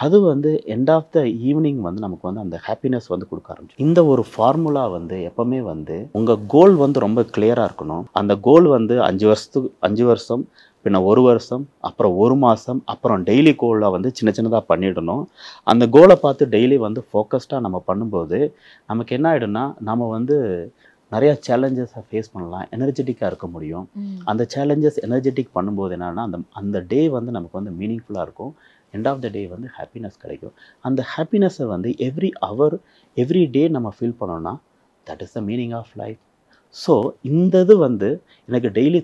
அது வந்து எண்ட் ஆஃப் த ஈவினிங் வந்து நமக்கு வந்து அந்த ஹாப்பினஸ் வந்து கொடுக்க ஆரம்பிச்சு. இந்த ஒரு ஃபார்முலா வந்து எப்போவுமே வந்து உங்கள் கோல் வந்து ரொம்ப கிளியராக இருக்கணும். அந்த கோல் வந்து 5 வருஷம் பின்ன 1 வருஷம், அப்புறம் 1 மாதம், அப்புறம் டெய்லி கோலை வந்து சின்னதாக பண்ணிடணும். அந்த கோலை பார்த்து டெய்லி வந்து ஃபோக்கஸ்டாக நம்ம பண்ணும்போது நமக்கு என்ன ஆகிடும்னா நம்ம வந்து நிறையா சேலஞ்சஸை ஃபேஸ் பண்ணலாம், எனர்ஜெட்டிக்காக இருக்க முடியும். அந்த சேலஞ்சஸ் எனர்ஜெட்டிக் பண்ணும்போது என்னென்னா அந்த டே வந்து நமக்கு வந்து மீனிங்ஃபுல்லாக இருக்கும். எண்ட் ஆஃப் த டே வந்து ஹாப்பினஸ் கிடைக்கும். அந்த ஹாப்பினஸை வந்து எவ்ரி ஹவர் எவ்ரி டே நம்ம ஃபீல் பண்ணோன்னா that is the meaning of life. So இந்த இது வந்து எனக்கு டெய்லி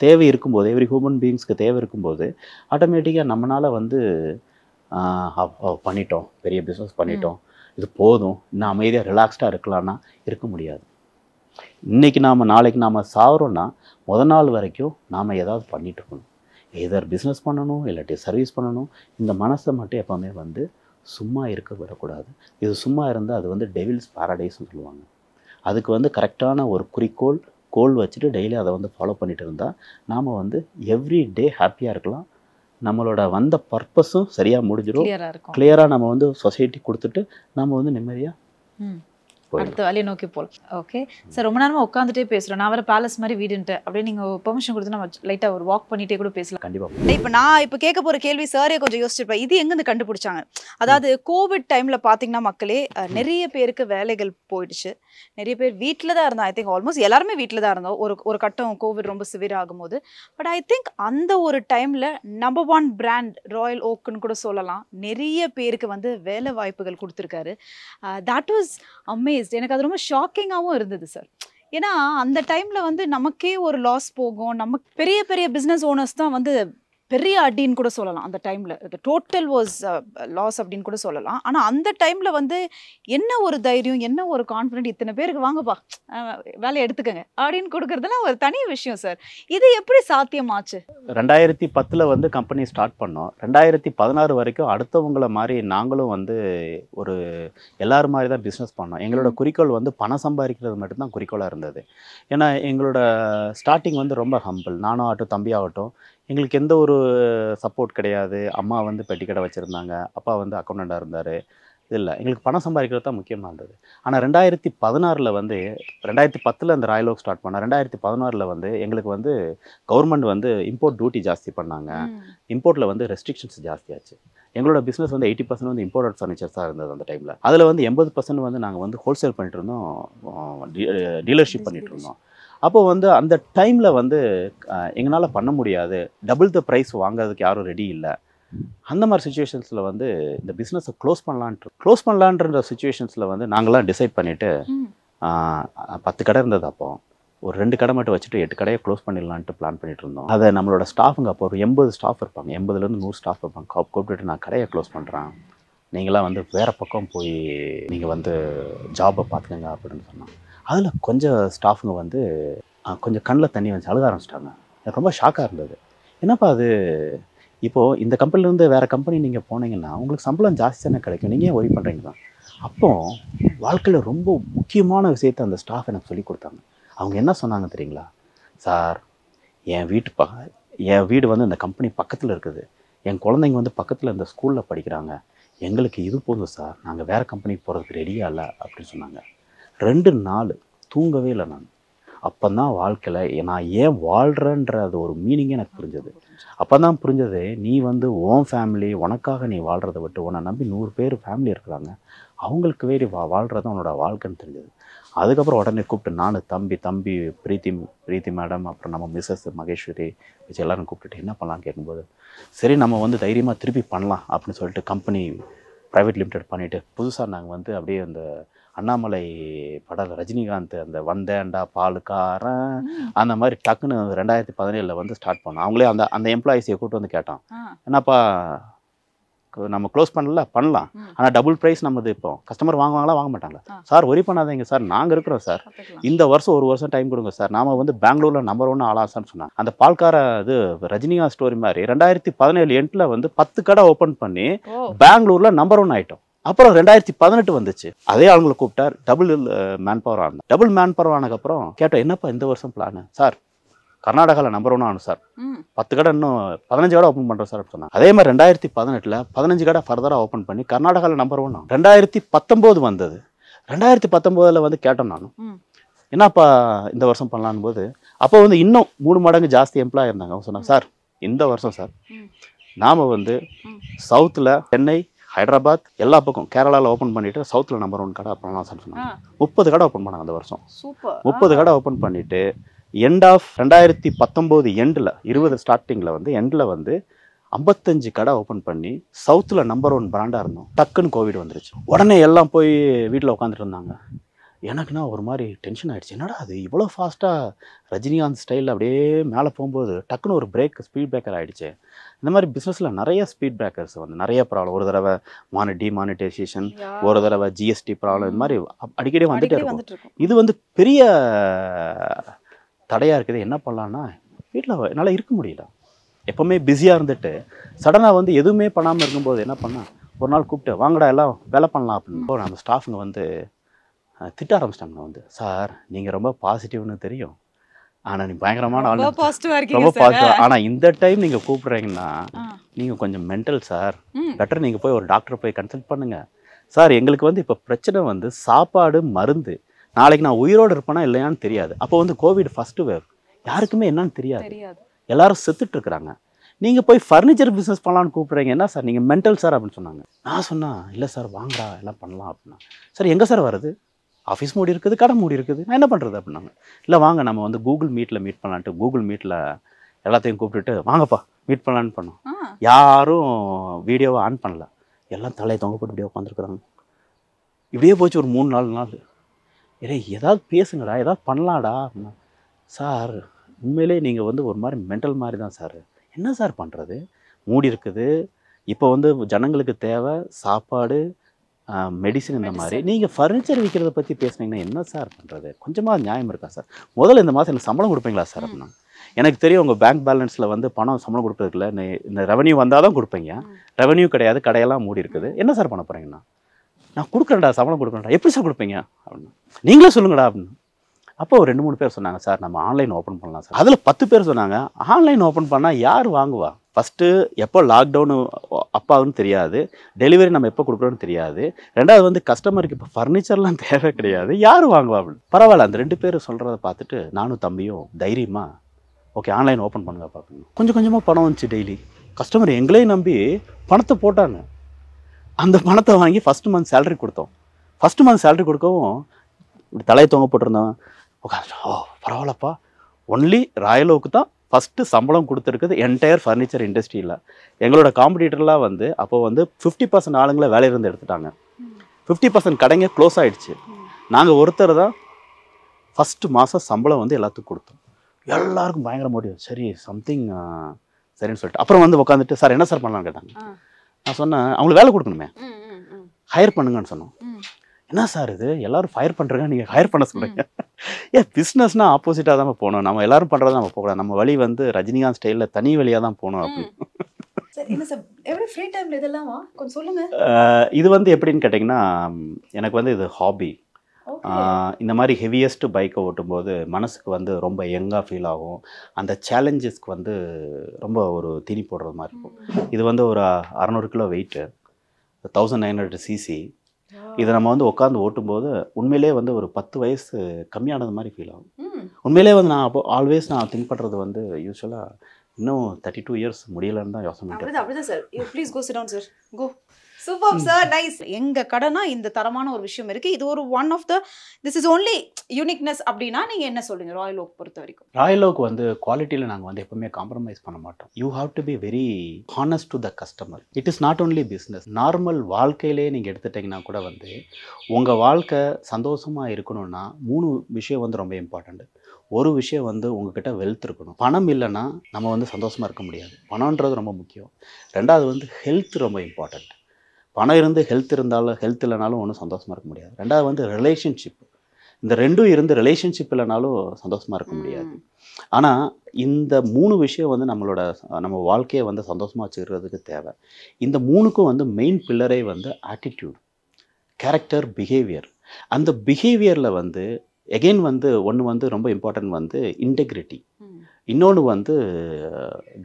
தேவை இருக்கும்போது எவ்ரி ஹியூமன் பீயிங்ஸ்க்கு தேவை இருக்கும்போது ஆட்டோமேட்டிக்காக நம்மளால் வந்து பண்ணிட்டோம், பெரிய பிஸ்னஸ் பண்ணிட்டோம், இது போதும், இன்னும் அமைதியாக ரிலாக்ஸ்டாக இருக்கலாம்னா இருக்க முடியாது. இன்றைக்கி நாளைக்கு நாம் சாகிறோன்னா நாள் வரைக்கும் நாம் ஏதாவது பண்ணிகிட்டு இருக்கணும். எதர் பிஸ்னஸ் பண்ணணும், இல்லாட்டி சர்வீஸ் பண்ணணும். இந்த மனசை மட்டும் எப்போவுமே வந்து சும்மா இருக்க விடக்கூடாது. இது சும்மா இருந்தால் அது வந்து டெவில்ஸ் பாரடைஸ்னு சொல்லுவாங்க. அதுக்கு வந்து கரெக்டான ஒரு கோல் வச்சுட்டு டெய்லி அதை வந்து ஃபாலோ பண்ணிட்டு இருந்தால் நாம் வந்து எவ்ரி டே ஹாப்பியாக இருக்கலாம். நம்மளோட வந்த பர்பஸும் சரியாக முடிஞ்சிடும். கிளியராக நம்ம வந்து சொசைட்டி கொடுத்துட்டு நம்ம வந்து நிம்மதியாக அடுத்த வேலையை நோக்கி போகலாம். ஓகே சார், ரொம்ப நேரமாக உட்காந்துட்டே பேசுகிறோம். நான் வேறு பேலஸ் மாதிரி வீடுன்ட்டு அப்படியே நீங்கள் பெர்மிஷன் கொடுத்து நம்ம லைட்டாக ஒரு வாக் பண்ணிகிட்டே கூட பேசலாம். கண்டிப்பாக. இப்போ நான் கேட்க போகிற கேள்வி சாரே கொஞ்சம் யோசிச்சிருப்பேன். இது எங்கேருந்து கண்டுபிடிச்சாங்க? அதாவது கோவிட் டைமில் பார்த்தீங்கன்னா மக்களே நிறைய பேருக்கு வேலைகள் போயிடுச்சு. நிறைய பேர் வீட்டில் தான் இருந்தோம். ஐ திங்க் ஆல்மோஸ்ட் எல்லாருமே வீட்டில் தான் இருந்தோம் ஒரு கட்டம் கோவிட் ரொம்ப சிவியர் ஆகும்போது. பட் ஐ திங்க் அந்த ஒரு டைமில் நம்பர் 1 பிராண்ட் ராயல் ஓக்குன்னு கூட சொல்லலாம், நிறைய பேருக்கு வந்து வேலை வாய்ப்புகள் கொடுத்துருக்காரு. That was amazed. எனக்கு அது ரொம்ப ஷாக்கிங்காகவும் இருந்தது சார். ஏன்னா அந்த டைமில் வந்து நமக்கே ஒரு லாஸ் போகும். நமக்கு பெரிய பெரிய பிஸ்னஸ் ஓனர்ஸ் தான் வந்து பெரிய அடின்னு கூட சொல்லலாம். அந்த டைமில் டோட்டல் வாஸ் லாஸ் அப்படின்னு கூட சொல்லலாம். ஆனால் அந்த டைமில் வந்து என்ன ஒரு தைரியம், என்ன ஒரு கான்ஃபிடென்ட், இத்தனை பேருக்கு வாங்கப்பா வேலையை எடுத்துக்கங்க அப்படின்னு கொடுக்குறதுலாம் ஒரு தனி விஷயம் சார். இது எப்படி சாத்தியமாச்சு? 2010 வந்து கம்பெனி ஸ்டார்ட் பண்ணோம். 2016 வரைக்கும் அடுத்தவங்களை மாதிரி நாங்களும் வந்து ஒரு எல்லாரும் மாதிரி தான் பிஸ்னஸ் பண்ணோம். எங்களோட குறிக்கோள் வந்து பணம் சம்பாதிக்கிறது மட்டும்தான் குறிக்கோளாக இருந்தது. ஏன்னா எங்களோட ஸ்டார்டிங் வந்து ரொம்ப ஹம்பிள். நானும் ஆகட்டும், தம்பி ஆகட்டும், எங்களுக்கு எந்த ஒரு சப்போர்ட் கிடையாது. அம்மா வந்து பெட்டி கடை வச்சுருந்தாங்க, அப்பா வந்து அக்கௌண்டண்ட்டாக இருந்தார். இல்லை, எங்களுக்கு பணம் சம்பாதிக்கிறது தான் முக்கியமாக இருந்தது. ஆனால் 2016 வந்து 2010 அந்த ராயல் ஓக் ஸ்டார்ட் பண்ணோம். 2016 வந்து எங்களுக்கு வந்து கவர்மெண்ட் வந்து இம்போர்ட் டியூட்டி ஜாஸ்தி பண்ணாங்க. இம்போர்ட்டில் வந்து ரெஸ்ட்ரிக்ஷன்ஸ் ஜாஸ்தியாச்சு. எங்களோட பிஸ்னஸ் வந்து 80% வந்து இம்போர்ட்டட் ஃபர்னிச்சர்ஸாக இருந்தது அந்த டைமில். அதில் வந்து 80% வந்து நாங்கள் வந்து ஹோல்சேல் பண்ணிட்டு இருந்தோம், டீலர்ஷிப் பண்ணிகிட்டு இருந்தோம். அப்போ வந்து அந்த டைமில் வந்து எங்களால் பண்ண முடியாது, டபுள் த ப்ரைஸ் வாங்குறதுக்கு யாரும் ரெடி இல்லை. அந்த மாதிரி சுச்சுவேஷன்ஸில் வந்து இந்த பிஸ்னஸை க்ளோஸ் பண்ணலான்ற சுச்சுவேஷன்ஸில் வந்து நாங்களாம் டிசைட் பண்ணிவிட்டு 10 கடை இருந்தது. அப்போ ஒரு 2 கடை மட்டும் வச்சுட்டு 8 கடையை க்ளோஸ் பண்ணிடலான்ட்டு பிளான் பண்ணிட்டு இருந்தோம். அதை நம்மளோட ஸ்டாஃபுங்க அப்போ ஒரு 80 ஸ்டாஃப் இருப்பாங்க, 80லேருந்து 100 ஸ்டாஃப் இருப்பாங்க. கூப்பிட்டுட்டு நான் கடையை க்ளோஸ் பண்ணுறேன், நீங்களாம் வந்து வேறு பக்கம் போய் நீங்கள் வந்து ஜாபை பார்த்துக்கங்க அப்படின்னு சொன்னாங்க. அதில் கொஞ்சம் ஸ்டாஃபுங்க வந்து கொஞ்சம் கண்ணில் தண்ணி வந்து அழுக ஆரம்பிச்சிட்டாங்க. எனக்கு ரொம்ப ஷாக்காக இருந்தது. என்னப்பா அது, இப்போது இந்த கம்பெனிலேருந்து வேறு கம்பெனி நீங்கள் போனீங்கன்னா உங்களுக்கு சம்பளம் ஜாஸ்தி தானே கிடைக்கும், நீங்கள் ஏன் ஒரி பண்ணுறீங்க தான். அப்போது வாழ்க்கையில் ரொம்ப முக்கியமான விஷயத்தை அந்த ஸ்டாஃப் எனக்கு சொல்லி கொடுத்தாங்க. அவங்க என்ன சொன்னாங்க தெரியுங்களா? சார், என் வீடு வந்து இந்த கம்பெனி பக்கத்தில் இருக்குது, என் குழந்தைங்க வந்து பக்கத்தில் இந்த ஸ்கூலில் படிக்கிறாங்க, எங்களுக்கு இது போதும் சார், நாங்கள் வேறு கம்பெனிக்கு போகிறதுக்கு ரெடியாக இல்லை அப்படின்னு சொன்னாங்க. 2 நாள் தூங்கவே இல்லை நான். அப்போ தான் வாழ்க்கையில் நான் ஏன் வாழ்கிறேன்ற அது ஒரு மீனிங்கே எனக்கு புரிஞ்சது. அப்போ தான் புரிஞ்சது, நீ வந்து உன் ஃபேமிலி உனக்காக நீ வாழ்கிறத விட்டு உன்னை நம்பி 100 பேர் ஃபேமிலி இருக்கிறாங்க, அவங்களுக்கு வேறு வாழ்கிறது உன்னோட வாழ்க்கைன்னு தெரிஞ்சது. அதுக்கப்புறம் உடனே கூப்பிட்டு நான் தம்பி பிரீத்தி மேடம், அப்புறம் நம்ம மிஸ்ஸஸ் மகேஸ்வரி வச்சு எல்லோரும் கூப்பிட்டுட்டு என்ன பண்ணலான்னு கேட்கும்போது, சரி நம்ம வந்து தைரியமாக திருப்பி பண்ணலாம் அப்படின்னு சொல்லிட்டு கம்பெனி ப்ரைவேட் லிமிடெட் பண்ணிவிட்டு புதுசாக நாங்கள் வந்து அப்படியே அந்த அண்ணாமலை படம் ரஜினிகாந்த் அந்த வந்தேன்டா பாலுக்காரன் அந்த மாதிரி டக்குன்னு 2017 வந்து ஸ்டார்ட் பண்ணோம். அவங்களே அந்த எம்ப்ளாயிஸை கூப்பிட்டு வந்து கேட்டோம், என்னப்பா நம்ம க்ளோஸ் பண்ணலாம், ஆனால் டபுள் ப்ரைஸ் நம்மது இப்போ கஸ்டமர் வாங்குவாங்களா வாங்க மாட்டாங்களா? சார் ஒரி பண்ணாதீங்க சார், நாங்கள் இருக்கிறோம் சார், இந்த வருஷம் 1 வருஷம் டைம் கொடுங்க சார், நாம வந்து பெங்களூரில் நம்பர் 1 ஆளா சார்னு சொன்னாங்க. அந்த பால்கார இது ரஜினிகாந்த் ஸ்டோரி மாதிரி 2017 எண்டில் வந்து 10 கடை ஓப்பன் பண்ணி பெங்களூரில் நம்பர் 1 ஆகிட்டோம். அப்புறம் 2018 வந்துச்சு, அதே ஆளுங்களை கூப்பிட்டார், டபுள் மேன் பவர் ஆனோம். டபுள் மேன் பவர் ஆனதுக்கப்புறம் கேட்டோம், என்னப்பா இந்த வருஷம் பிளான்? சார் கர்நாடகாவில் நம்பர் 1 ஆனும் சார், 10 கடை இன்னும் 15 கடை ஓப்பன் பண்ணுறோம் சார் சொன்னாங்க. அதே மாதிரி 2018 15 கடை ஃபர்தராக ஓப்பன் பண்ணி கர்நாடகாவில் நம்பர் 1 ஆகும். 2019 வந்தது. 2019 வந்து கேட்டோம் நானும், என்னப்பா இந்த வருஷம் பண்ணலான்னு போது அப்போ வந்து இன்னும் 3 மடங்கு ஜாஸ்தி எம்ப்ளாய் இருந்தாங்க. அவங்க சொன்னாங்க, சார் இந்த வருஷம் சார் நாம் வந்து சவுத்தில் சென்னை, ஹைதராபாத், எல்லா பக்கம் கேரளாவில் ஓப்பன் பண்ணிவிட்டு சவுத்தில் நம்பர் 1 கடை பண்ணலாம் சார் சொன்னாங்க. 30 கடை ஓப்பன் பண்ணாங்க அந்த வருஷம். 30 கடை ஓப்பன் பண்ணிவிட்டு எண்ட் ஆஃப் 2019 எண்டில் 20 ஸ்டார்டிங்கில் வந்து எண்டில் வந்து 55 கடை ஓப்பன் பண்ணி சவுத்தில் நம்பர் 1 பிராண்டாக இருந்தோம். டக்குன்னு கோவிட் வந்துருச்சு. உடனே எல்லாம் போய் வீட்டில் உட்காந்துட்டு இருந்தாங்க. எனக்குன்னா ஒரு மாதிரி டென்ஷன் ஆகிடுச்சு. என்னடா அது இவ்வளோ ஃபாஸ்ட்டாக ரஜினிகாந்த் ஸ்டைலில் அப்படியே மேலே போகும்போது டக்குன்னு ஒரு ஸ்பீட் பிரேக்கர் ஆகிடுச்சு. இந்த மாதிரி பிஸ்னஸில் நிறைய ஸ்பீட் பிரேக்கர்ஸ் வந்து நிறைய ப்ராப்ளம். ஒரு தடவை டிமானிட்டைசேஷன், ஒரு தடவை ஜிஎஸ்டி ப்ராப்ளம், இந்த மாதிரி அடிக்கடி வந்துட்டே இருக்கும். இது வந்து பெரிய தடையாக இருக்குது. என்ன பண்ணலான்னா வீட்டில் என்னால் இருக்க முடியல. எப்போவுமே பிஸியாக இருந்துட்டு சடனாக வந்து எதுவுமே பண்ணாமல் இருக்கும்போது என்ன பண்ணால் ஒரு நாள் கூப்பிட்டு வாங்கடா எல்லாம் வேலை பண்ணலாம் அப்படின்னு நம்ம ஸ்டாஃபுங்க வந்து திட்ட ஆரம்பிச்சிட்டாங்க. வந்து சார் நீங்கள் ரொம்ப பாசிட்டிவ்னு தெரியும், ஆனால் நீ பயங்கரமான ஆள், ரொம்ப பாசிட்டிவ், ஆனால் இந்த டைம் நீங்கள் கூப்பிட்றீங்கன்னா நீங்கள் கொஞ்சம் மென்டல் சார், பெட்டர் நீங்கள் போய் ஒரு டாக்டரை போய் கன்சல்ட் பண்ணுங்கள் சார். எங்களுக்கு வந்து இப்போ பிரச்சனை வந்து சாப்பாடு மருந்து, நாளைக்கு நான் உயிரோடு இருப்பேனா இல்லையான்னு தெரியாது. அப்போ வந்து கோவிட் ஃபஸ்ட்டு வேவ், யாருக்குமே என்னன்னு தெரியாது, எல்லாரும் செத்துட்டு இருக்கிறாங்க. நீங்கள் போய் ஃபர்னிச்சர் பிஸ்னஸ் பண்ணலான்னு கூப்பிட்றீங்க, என்ன சார் நீங்கள் மென்டல் சார் அப்படின்னு சொன்னாங்க. நான் சொன்னேன் இல்லை சார் வாங்கடா எல்லாம் பண்ணலாம் அப்படின்னா. சார் எங்கே சார் வருது, ஆஃபீஸ் மூடி இருக்குது, கடை மூடி இருக்குது, நான் என்ன பண்ணுறது அப்படின்னாங்க. இல்லை வாங்க நம்ம வந்து கூகுள் மீட்டில் மீட் பண்ணலான்ட்டு கூகுள் மீட்டில் எல்லாத்தையும் கூப்பிட்டுட்டு வாங்கப்பா மீட் பண்ணலான்னு பண்ணோம். யாரும் வீடியோவை ஆன் பண்ணல, எல்லாம் தலையை தொங்க போட்டு இப்படியே உட்காந்துருக்குறாங்க. இப்படியே போச்சு ஒரு 3-4 நாள். ஏதாவது பேசுங்கடா, ஏதாவது பண்ணலாடா அப்படின்னா. சார் உண்மையிலே நீங்கள் வந்து ஒரு மாதிரி மென்டல் மாதிரி தான் சார், என்ன சார் பண்ணுறது, மூடி இருக்குது, இப்போ வந்து ஜனங்களுக்கு தேவை சாப்பாடு மெடிசன், இந்த மாதிரி நீங்கள் ஃபர்னிச்சர் விற்கிறத பற்றி பேசுனீங்கன்னா என்ன சார் பண்ணுறது, கொஞ்சமாக நியாயம் இருக்கா சார், முதல்ல இந்த மாதம் எனக்கு சம்பளம் கொடுப்பீங்களா சார் அப்படின்னா. எனக்கு தெரியும் உங்கள் பேங்க் பேலன்ஸில் வந்து பணம் சம்பளம் கொடுப்பதுக்குள்ள இந்த ரெவன்யூ வந்தால் தான் கொடுப்பீங்க, ரெவன்யூ கிடையாது, கடையெல்லாம் மூடி இருக்குது, என்ன சார் பண்ண போகிறீங்கன்னா. நான் கொடுக்குறேன்டா சம்பளம் கொடுக்குறேன்டா, எப்படி சார் கொடுப்பீங்க அப்படின்னு, நீங்களே சொல்லுங்கடா அப்படின்னு. அப்போ ஒரு 2-3 பேர் சொன்னாங்க சார் நம்ம ஆன்லைன் ஓப்பன் பண்ணலாம் சார். அதில் 10 பேர் சொன்னாங்க ஆன்லைன் ஓப்பன் பண்ணால் யார் வாங்குவா, ஃபஸ்ட்டு எப்போ லாக்டவுனு அப்பாவுன்னு தெரியாது, டெலிவரி நம்ம எப்போ கொடுக்குறோன்னு தெரியாது, ரெண்டாவது வந்து கஸ்டமருக்கு இப்போ ஃபர்னிச்சர்லாம் தேவை கிடையாது, யார் வாங்குவா அப்படின்னு. பரவாயில்ல, அந்த 2 பேர் சொல்கிறத பார்த்துட்டு நானும் தம்பியும் தைரியமாக ஓகே ஆன்லைன் ஓப்பன் பண்ணுங்க பார்க்கணும். கொஞ்சம் கொஞ்சமாக பணம் வந்துச்சு. டெய்லி கஸ்டமர் எங்களையும் நம்பி பணத்தை போட்டாங்க. அந்த பணத்தை வாங்கி ஃபஸ்ட்டு மந்த் சேலரி கொடுத்தோம். ஃபஸ்ட்டு மந்த் சேலரி கொடுக்கவும் இப்படி தலையை தொங்க போட்டிருந்தோம். ஓ பரவாயில்லப்பா, ஒன்லி ராயலோவுக்கு தான் ஃபஸ்ட்டு சம்பளம் கொடுத்துருக்குது என்டையர் ஃபர்னிச்சர் இண்டஸ்ட்ரியில். எங்களோட காம்படிட்டர்லாம் வந்து அப்போ வந்து 50% ஆளுங்களை வேலையிலேருந்து எடுத்துட்டாங்க, 50% கடைங்க க்ளோஸ் ஆகிடுச்சு. நாங்கள் ஒருத்தர் தான் ஃபஸ்ட்டு மாதம் சம்பளம் வந்து எல்லாத்துக்கும் கொடுத்தோம். எல்லாருக்கும் பயங்கர மோட்டிவ், சரி சம்திங் சரின்னு சொல்லிட்டு அப்புறம் வந்து உட்காந்துட்டு சார் என்ன சார் பண்ணலான்னு கேட்டாங்க. நான் சொன்னேன் அவங்களுக்கு வேலை கொடுக்கணுமே, ஹையர் பண்ணுங்கன்னு சொன்னோம். என்ன சார் இது எல்லாரும் ஃபயர் பண்ணுறாங்க, நீங்கள் ஹையர் பண்ண சொல்கிறீங்க. பிஸ்னஸ்னால் ஆப்போசிட்டாக தான் போகணும், நம்ம எல்லாரும் பண்ணுறத நம்ம போகக்கூடாது, நம்ம வழி வந்து ரஜினிகாந்த் ஸ்டைலில் தனி வழியாக தான் போகணும் அப்படின்னு. இது வந்து எப்படின்னு கேட்டிங்கன்னா, எனக்கு வந்து இது ஹாபி. இந்த மாதிரி ஹெவியஸ்ட் பைக்கை ஓட்டும்போது மனசுக்கு வந்து ரொம்ப யங்காக ஃபீல் ஆகும், அந்த சேலஞ்சஸ்க்கு வந்து ரொம்ப ஒரு தீனி போடுறது மாதிரி இருக்கும். இது வந்து ஒரு 600 கிலோ வெயிட்டு, 1900 சிசி. இதை நம்ம வந்து உட்காந்து ஓட்டும்போது உண்மையிலே வந்து ஒரு 10 வயசு கம்மியானது மாதிரி ஃபீல் ஆகும். உண்மையிலே வந்து நான் அப்போ ஆல்வேஸ் நான் திங்க் பண்ணுறது வந்து யூஸ்வலாக இன்னும் 32 இயர்ஸ் முடியலன்னு தான் யோசனை பண்ணிட்டேன். அப்படிதான் sir. Please go sit down sir. Go. Super sir, nice. எங்க கடைனா இந்த தரமான ஒரு விஷயம் இருக்கு, இது ஒரு one of the this is only uniqueness அப்படின்னா நீங்க என்ன சொல்றீங்க ராயல் ஓக் பொறுத்த வரைக்கும்? ராயல் ஓக் வந்து குவாலிட்டியில் நாங்கள் வந்து எப்பவுமே காம்ப்ரமைஸ் பண்ண மாட்டோம். You have to be very honest to the customer. It is not only business, normal வாழ்க்கையிலே நீங்கள் எடுத்துட்டிங்கன்னா கூட வந்து உங்கள் வாழ்க்கை சந்தோஷமாக இருக்கணும்னா 3 விஷயம் வந்து ரொம்ப இம்பார்ட்டண்ட். ஒரு விஷயம் வந்து உங்ககிட்ட வெல்த் இருக்கணும். பணம் இல்லைன்னா நம்ம வந்து சந்தோஷமாக இருக்க முடியாது, பணம்ன்றது ரொம்ப முக்கியம். ரெண்டாவது வந்து ஹெல்த் ரொம்ப இம்பார்ட்டண்ட். பணம் இருந்து ஹெல்த் இல்லைனாலும் ஒன்றும் சந்தோஷமாக இருக்க முடியாது. ரெண்டாவது வந்து ரிலேஷன்ஷிப், இந்த 2ம் இருந்து ரிலேஷன்ஷிப் இல்லைனாலும் சந்தோஷமாக இருக்க முடியாது. ஆனால் இந்த 3 விஷயம் வந்து நம்ம வாழ்க்கையை வந்து சந்தோஷமாக வச்சுக்கிறதுக்கு தேவை. இந்த 3க்கும் வந்து மெயின் பில்லரே வந்து ஆட்டிடியூட், கேரக்டர், பிஹேவியர். அந்த பிஹேவியரில் வந்து எகெயின் வந்து ஒன்று வந்து ரொம்ப இம்பார்ட்டன்ட் வந்து இன்டெகிரிட்டி, இன்னொன்று வந்து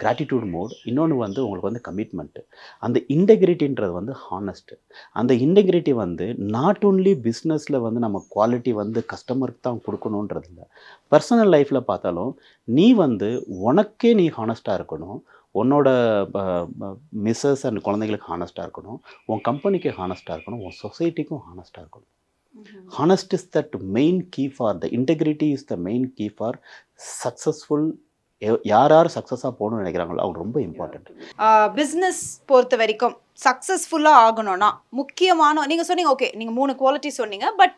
கிராட்டிடியூட் மோட், இன்னொன்று வந்து உங்களுக்கு வந்து கமிட்மெண்ட்டு. அந்த இன்டெகிரிட்டின்றது வந்து ஹானஸ்ட்டு. அந்த இன்டெகிரிட்டி வந்து நாட் ஓன்லி பிஸ்னஸில் வந்து நம்ம குவாலிட்டி வந்து கஸ்டமருக்கு தான் கொடுக்கணுன்றது இல்லை, பர்சனல் லைஃப்பில் பார்த்தாலும் நீ வந்து உனக்கே நீ ஹானஸ்ட்டாக இருக்கணும், உன்னோட மிஸ்ஸஸ் அண்ட் குழந்தைங்களுக்கு ஹானஸ்ட்டாக இருக்கணும், உன் கம்பெனிக்கு ஹானஸ்ட்டாக இருக்கணும், உன் சொசைட்டிக்கும் ஹானஸ்ட்டாக இருக்கணும். Honest is that main key for the integrity is the main key for successful. யார் சக்ஸஸாக போகணும்னு நினைக்கிறாங்களோ அவங்க ரொம்ப இம்பார்ட்டண்ட். பிஸ்னஸ் பொறுத்த வரைக்கும் சக்ஸஸ்ஃபுல்லாக ஆகணும்னா முக்கியமான நீங்கள் சொன்னீங்க, ஓகே நீங்கள் 3 குவாலிட்டி சொன்னீங்க, பட்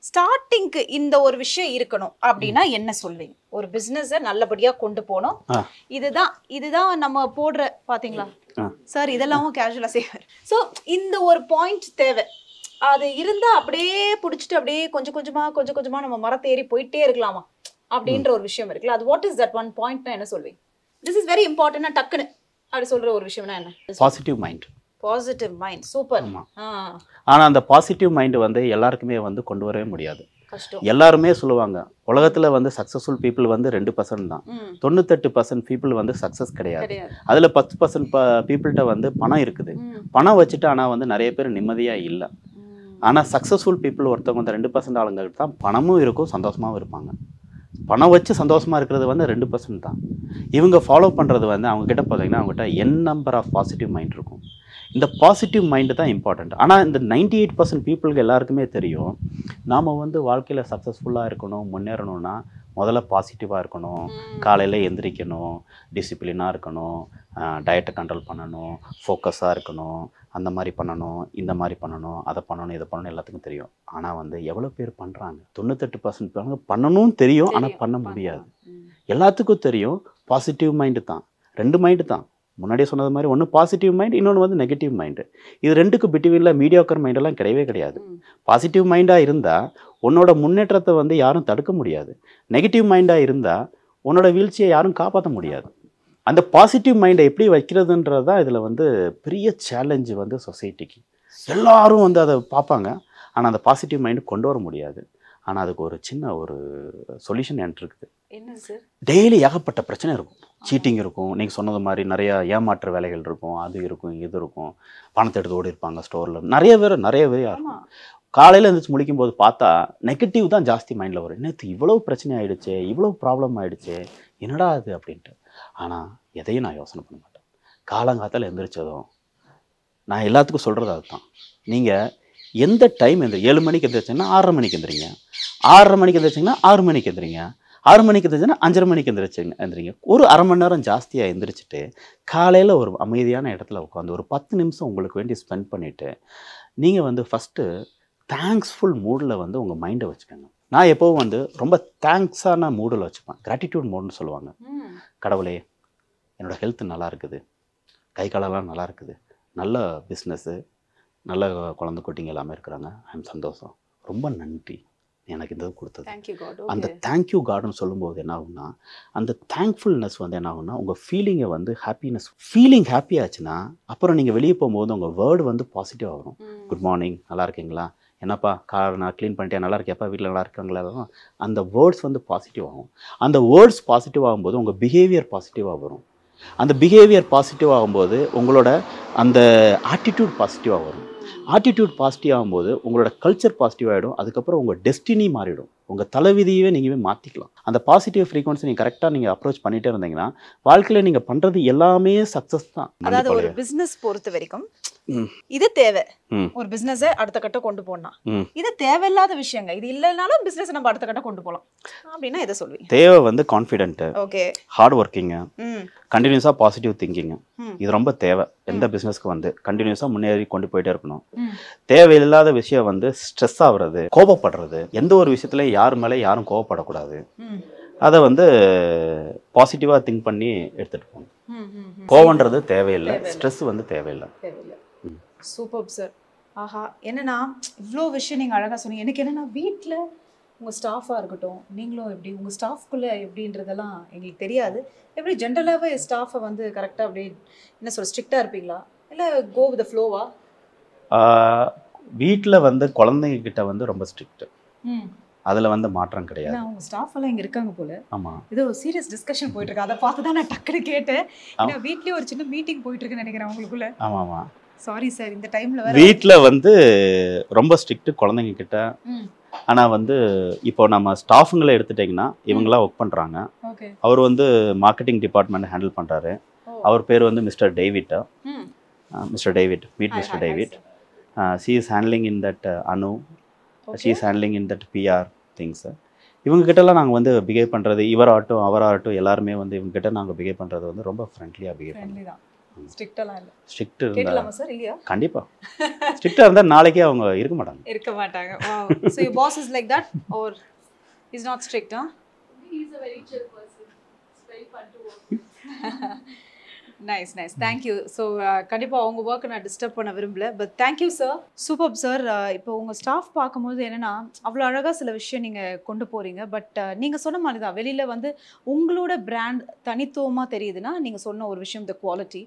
ஸ்டார்டிங்க்கு இந்த ஒரு விஷயம் இருக்கணும் அப்படின்னா என்ன சொல்வீங்க? ஒரு பிசினஸை நல்லபடியா கொண்டு போனோம், இதுதான் நம்ம போடுற பாத்தீங்களா சார், இதெல்லாம் கேஷுவலா செய்வார். ஸோ இந்த ஒரு பாயிண்ட் தேவை, அது இருந்தா அப்படியே பிடிச்சிட்டு அப்படியே கொஞ்சம் கொஞ்சமா நம்ம மரத்தேறி போயிட்டே இருக்கலாமா அப்படின்ற ஒரு விஷயம் இருக்குல்ல, அது வாட் இஸ் தட் ஒன் பாயிண்ட்னா என்ன சொல்வீங்க? திஸ் இஸ் வெரி இம்பார்ட்டன்ட் டக்குன்னு அப்படி சொல்ற ஒரு விஷயம்னா என்ன? Positive mind. Positive mind, super. ஆனா அந்த பாசிட்டிவ் மைண்ட் வந்து எல்லாருக்குமே வந்து கொண்டு வரவே முடியாது. கஷ்டம். எல்லாருமே சொல்லுவாங்க உலகத்துல வந்து சக்சஸ்ஃபுல் பீப்புள் வந்து 2% தான். 98% பீப்புள் வந்து சக்சஸ் கிடையாது. அதுல 10% பீப்புள்கிட்ட வந்து பணம் இருக்குது. பணம் வச்சுட்டு ஆனா வந்து நிறைய பேர் நிம்மதியா இல்லை. ஆனா சக்சஸ்ஃபுல் பீப்புள் ஒருத்தவங்க வந்து 2% ஆளுங்களுக்கு தான் பணமும் இருக்கும், சந்தோஷமாவும் இருப்பாங்க. பணம் வச்சு சந்தோஷமா இருக்கிறது வந்து 2% தான். இவங்க ஃபாலோ பண்றது வந்து அவங்க கிட்ட பார்த்தீங்கன்னா அவங்ககிட்ட n number of positive mind இருக்கும். இந்த பாசிட்டிவ் மைண்டு தான் இம்பார்ட்டண்ட். ஆனால் இந்த 98% பீப்புளுக்கு எல்லாருக்குமே தெரியும், நாம் வந்து வாழ்க்கையில் சக்ஸஸ்ஃபுல்லாக இருக்கணும், முன்னேறணும்னா முதல்ல பாசிட்டிவாக இருக்கணும், காலையில் எந்திரிக்கணும், டிசிப்ளினாக இருக்கணும், டயட்டை கண்ட்ரோல் பண்ணணும், ஃபோக்கஸாக இருக்கணும், அந்த மாதிரி பண்ணணும், இந்த மாதிரி பண்ணணும், அதை பண்ணணும், இதை பண்ணணும், எல்லாத்துக்கும் தெரியும். ஆனால் வந்து எவ்வளோ பேர் பண்ணுறாங்க? 98% பண்ணணும்னு தெரியும், ஆனால் பண்ண முடியாது. எல்லாத்துக்கும் தெரியும் பாசிட்டிவ் மைண்டு தான். 2 மைண்டு தான். முன்னாடியே சொன்னது மாதிரி ஒன்று பாசிட்டிவ் மைண்ட், இன்னொன்று வந்து நெகட்டிவ் மைண்டு. இது ரெண்டுக்கு பிட்வீனில் மீடியாக்கர் மைண்டெல்லாம் கிடையவே கிடையாது. பாசிட்டிவ் மைண்டாக இருந்தால் உன்னோட முன்னேற்றத்தை வந்து யாரும் தடுக்க முடியாது. நெகட்டிவ் மைண்டாக இருந்தால் உன்னோட வீழ்ச்சியை யாரும் காப்பாற்ற முடியாது. அந்த பாசிட்டிவ் மைண்டை எப்படி வைக்கிறதுன்றது தான் இதில் வந்து பெரிய சேலஞ்சு வந்து சொசைட்டிக்கு. எல்லாரும் வந்து அதை பார்ப்பாங்க, ஆனால் அந்த பாசிட்டிவ் மைண்டு கொண்டு வர முடியாது. ஆனால் அதுக்கு ஒரு சின்ன ஒரு சொல்யூஷன் என்கிட்ட இருக்குது. என்ன சார்? டெய்லி ஏகப்பட்ட பிரச்சனை இருக்கும். சீட்டிங் இருக்கும், நீங்கள் சொன்னது மாதிரி நிறையா ஏமாற்று வேலைகள் இருக்கும், அது இருக்கும், இது இருக்கும், பணத்தை எடுத்து ஓடி இருப்பாங்க ஸ்டோரில். நிறைய பேர் இருக்கும். காலையில் எழுந்திரிச்சு முழிக்கும் போது பார்த்தா நெகட்டிவ் தான் ஜாஸ்தி மைண்டில் வரும். நேற்று இவ்வளோ பிரச்சனை ஆகிடுச்சு, இவ்வளோ ப்ராப்ளம் ஆகிடுச்சு, என்னடா அது அப்படின்ட்டு. ஆனால் எதையும் நான் யோசனை பண்ண மாட்டேன். காலங்காத்தால் எழுந்திரிச்சதும் நான் எல்லாத்துக்கும் சொல்கிறது அதுதான். நீங்கள் எந்த டைம் 7 மணிக்கு எழுந்திரிச்சிங்கன்னா 6:30 மணிக்கு எழுந்திரிங்க, 6:30 மணிக்கு எழுந்திரிச்சிங்கன்னா 6 மணிக்கு எழுந்திரிங்க, 6 மணிக்கு எழுந்திரிச்சின்னா 5:30 மணிக்கு எழுந்திரிங்க. ஒரு அரை மணி நேரம் ஜாஸ்தியாக எழுந்திரிச்சிட்டு காலையில் ஒரு அமைதியான இடத்துல உட்காந்து ஒரு 10 நிமிஷம் உங்களுக்கு வேண்டி ஸ்பெண்ட் பண்ணிவிட்டு நீங்கள் வந்து ஃபஸ்ட்டு தேங்க்ஸ்ஃபுல் மூடில் வந்து உங்கள் மைண்டை வச்சுக்கோங்க. நான் எப்போவும் வந்து ரொம்ப தேங்க்ஸான மூடில் வச்சுப்பேன். கிராட்டிடியூட் மூடுன்னு சொல்லுவாங்க. கடவுளே, என்னோடய ஹெல்த் நல்லா இருக்குது, கை காலெல்லாம் நல்லா இருக்குது, நல்ல பிஸ்னஸ்ஸு, நல்ல குழந்தை குட்டிங்க எல்லாமே இருக்கிறாங்க, ஐம் சந்தோஷம், ரொம்ப நன்றி எனக்கு இந்த கொடுத்தது. அந்த தேங்க்யூ காட்னு சொல்லும்போது என்ன ஆகும்னா, அந்த தேங்க்ஃபுல்னஸ் வந்து என்ன ஆகும்னா உங்கள் ஃபீலிங்கை வந்து ஹாப்பினஸ், ஃபீலிங் ஹாப்பி ஆச்சுன்னா அப்புறம் நீங்கள் வெளியே போகும்போது உங்கள் வேர்டு வந்து பாசிட்டிவாக வரும். குட் மார்னிங், நல்லா இருக்கீங்களா, என்னப்பா கார் நான் க்ளீன் பண்ணிட்டேன், நல்லா இருக்கியாப்பா, வீட்டில் நல்லா இருக்காங்களா, அந்த வேர்ட்ஸ் வந்து பாசிட்டிவ் ஆகும். அந்த வேர்ட்ஸ் பாசிட்டிவ் ஆகும்போது உங்கள் பிஹேவியர் பாசிட்டிவாக வரும். அந்த பிஹேவியர் பாசிட்டிவ் ஆகும்போது உங்களோட அந்த ஆட்டிடியூட் பாசிட்டிவாக வரும். ஆட்டிடியூட் பாசிட்டிவ் ஆகும்போது உங்களோட கல்ச்சர் பாசிட்டிவ் ஆகிடும். அதுக்கப்புறம் உங்கள் டெஸ்டினி மாறிடும். உங்கள் தலைவிதியவே நீங்கள் மாற்றிக்கலாம். அந்த பாசிட்டிவ் ஃப்ரீக்வன்சி நீங்கள் கரெக்டாக நீங்கள் அப்ரோச் பண்ணிகிட்டே இருந்தீங்கன்னா வாழ்க்கையில் நீங்கள் பண்ணுறது எல்லாமே சக்ஸஸ் தான். அதாவது ஒரு பிஸ்னஸ் பொறுத்த வரைக்கும் இது தேவை. ஒரு பிஸ்னஸை அடுத்த கட்டம் கொண்டு போனா இது தேவையில்லாத விஷயங்க. இது இல்லைனாலும் பிஸ்னஸ் நம்ம அடுத்த கட்டம் கொண்டு போகலாம் அப்படின்னா இதை சொல்லுவீங்க. தேவை வந்து கான்ஃபிடென்ட்டு, ஓகே, ஹார்ட் ஒர்க்கிங்கு, கண்டினியூஸாக பாசிட்டிவ் திங்கிங்கு. இது ரொம்ப தேவை. எந்த பிஸ்னஸ்க்கு வந்து கண்டினியூஸாக முன்னேறி கொண்டு போயிட்டே இருக்கணும். தேவையில்லாத விஷயம் வந்து ஸ்ட்ரெஸ் ஆகுறது, கோபப்படுறது, எந்த ஒரு விஷயத்துலையும் யார் மேலே யாரும் கோபப்படக்கூடாது. அதை வந்து பாசிட்டிவாக திங்க் பண்ணி எடுத்துகிட்டு போகணும். கோவன்றது தேவையில்லை, ஸ்ட்ரெஸ் வந்து தேவையில்லை. Super sir. ஆஹா, என்னன்னா இவ்வளோ விஷயம் நீங்கள் அழகாக சொன்னீங்க. எனக்கு என்னென்னா வீட்டில் உங்கள் ஸ்டாஃபாக இருக்கட்டும், நீங்களும் எப்படி உங்கள் ஸ்டாஃப்குள்ளே எப்படின்றதெல்லாம் எங்களுக்கு தெரியாது. எப்படி ஜென்ரலாகவே ஸ்டாஃபை வந்து கரெக்டாக அப்படி என்ன சொல்ல ஸ்ட்ரிக்டாக இருப்பீங்களா, இல்லை கோ வித் த ஃப்ளோவா? வீட்டில் வந்து குழந்தைங்கிட்ட வந்து ரொம்ப ஸ்ட்ரிக்ட், அதில் வந்து மாற்றம் கிடையாது. அவங்க ஸ்டாஃப் எல்லாம் இங்கே இருக்காங்க போல. ஆமாம், ஏதோ சீரியஸ் டிஸ்கஷன் போயிட்டு இருக்கு. அதை பார்த்து தான் நான் டக்குன்னு கேட்டேன். ஏன்னா வீட்லேயே ஒரு சின்ன மீட்டிங் போயிட்டு இருக்குன்னு நினைக்கிறேன் உங்களுக்குள்ள. ஆமாம் ஆமாம், சாரி சார், இந்த டைமில் வீட்டில் வந்து ரொம்ப ஸ்ட்ரிக்ட் குழந்தைங்க கிட்ட. ஆனால் வந்து இப்போ நம்ம ஸ்டாஃபுங்களை எடுத்துட்டிங்கன்னா இவங்களாம் ஒர்க் பண்ணுறாங்க. அவர் வந்து மார்க்கெட்டிங் டிபார்ட்மெண்ட் ஹேண்டில் பண்ணுறாரு. அவர் பேர் வந்து mister David. Mister David, meet mister David. She is handling in that Anu, she is handling in that PR things. இவங்ககிட்டலாம் நாங்கள் வந்து பிஹேவ் பண்ணுறது, இவராகட்டும் அவராகட்டும் எல்லாருமே வந்து இவங்ககிட்ட நாங்கள் பிஹேவ் பண்ணுறது வந்து ரொம்ப ஃப்ரெண்ட்லியாக பிஹேவ் பண்ணுறோம். ஸ்ட்ரிக்ட்டெல்லாம் இல்ல. ஸ்ட்ரிக்ட் இருந்தா கேட்கலாமா சார் இல்லையா? கண்டிப்பா ஸ்ட்ரிக்டா இருந்தா நாளைக்கே அவங்க இருக்க மாட்டாங்க. இருக்க மாட்டாங்க. Wow. So your boss is like that or he's not strict, huh? He's a very chill person. It's very fun to work with. Nice nice thank you. So கண்டிப்பாக உங்கள் ஒர்க்கை நான் டிஸ்டர்ப் பண்ண விரும்பல, but thank you sir. Super sir. இப்போ உங்கள் staff பார்க்கும்போது என்னென்னா அவ்வளோ அழகாக சில விஷயம் நீங்கள் கொண்டு போகிறீங்க. பட் நீங்கள் சொன்ன மாதிரி தான் வெளியில் வந்து உங்களோட பிராண்ட் தனித்துவமாக தெரியுதுன்னா நீங்கள் சொன்ன ஒரு விஷயம் த குவாலிட்டி.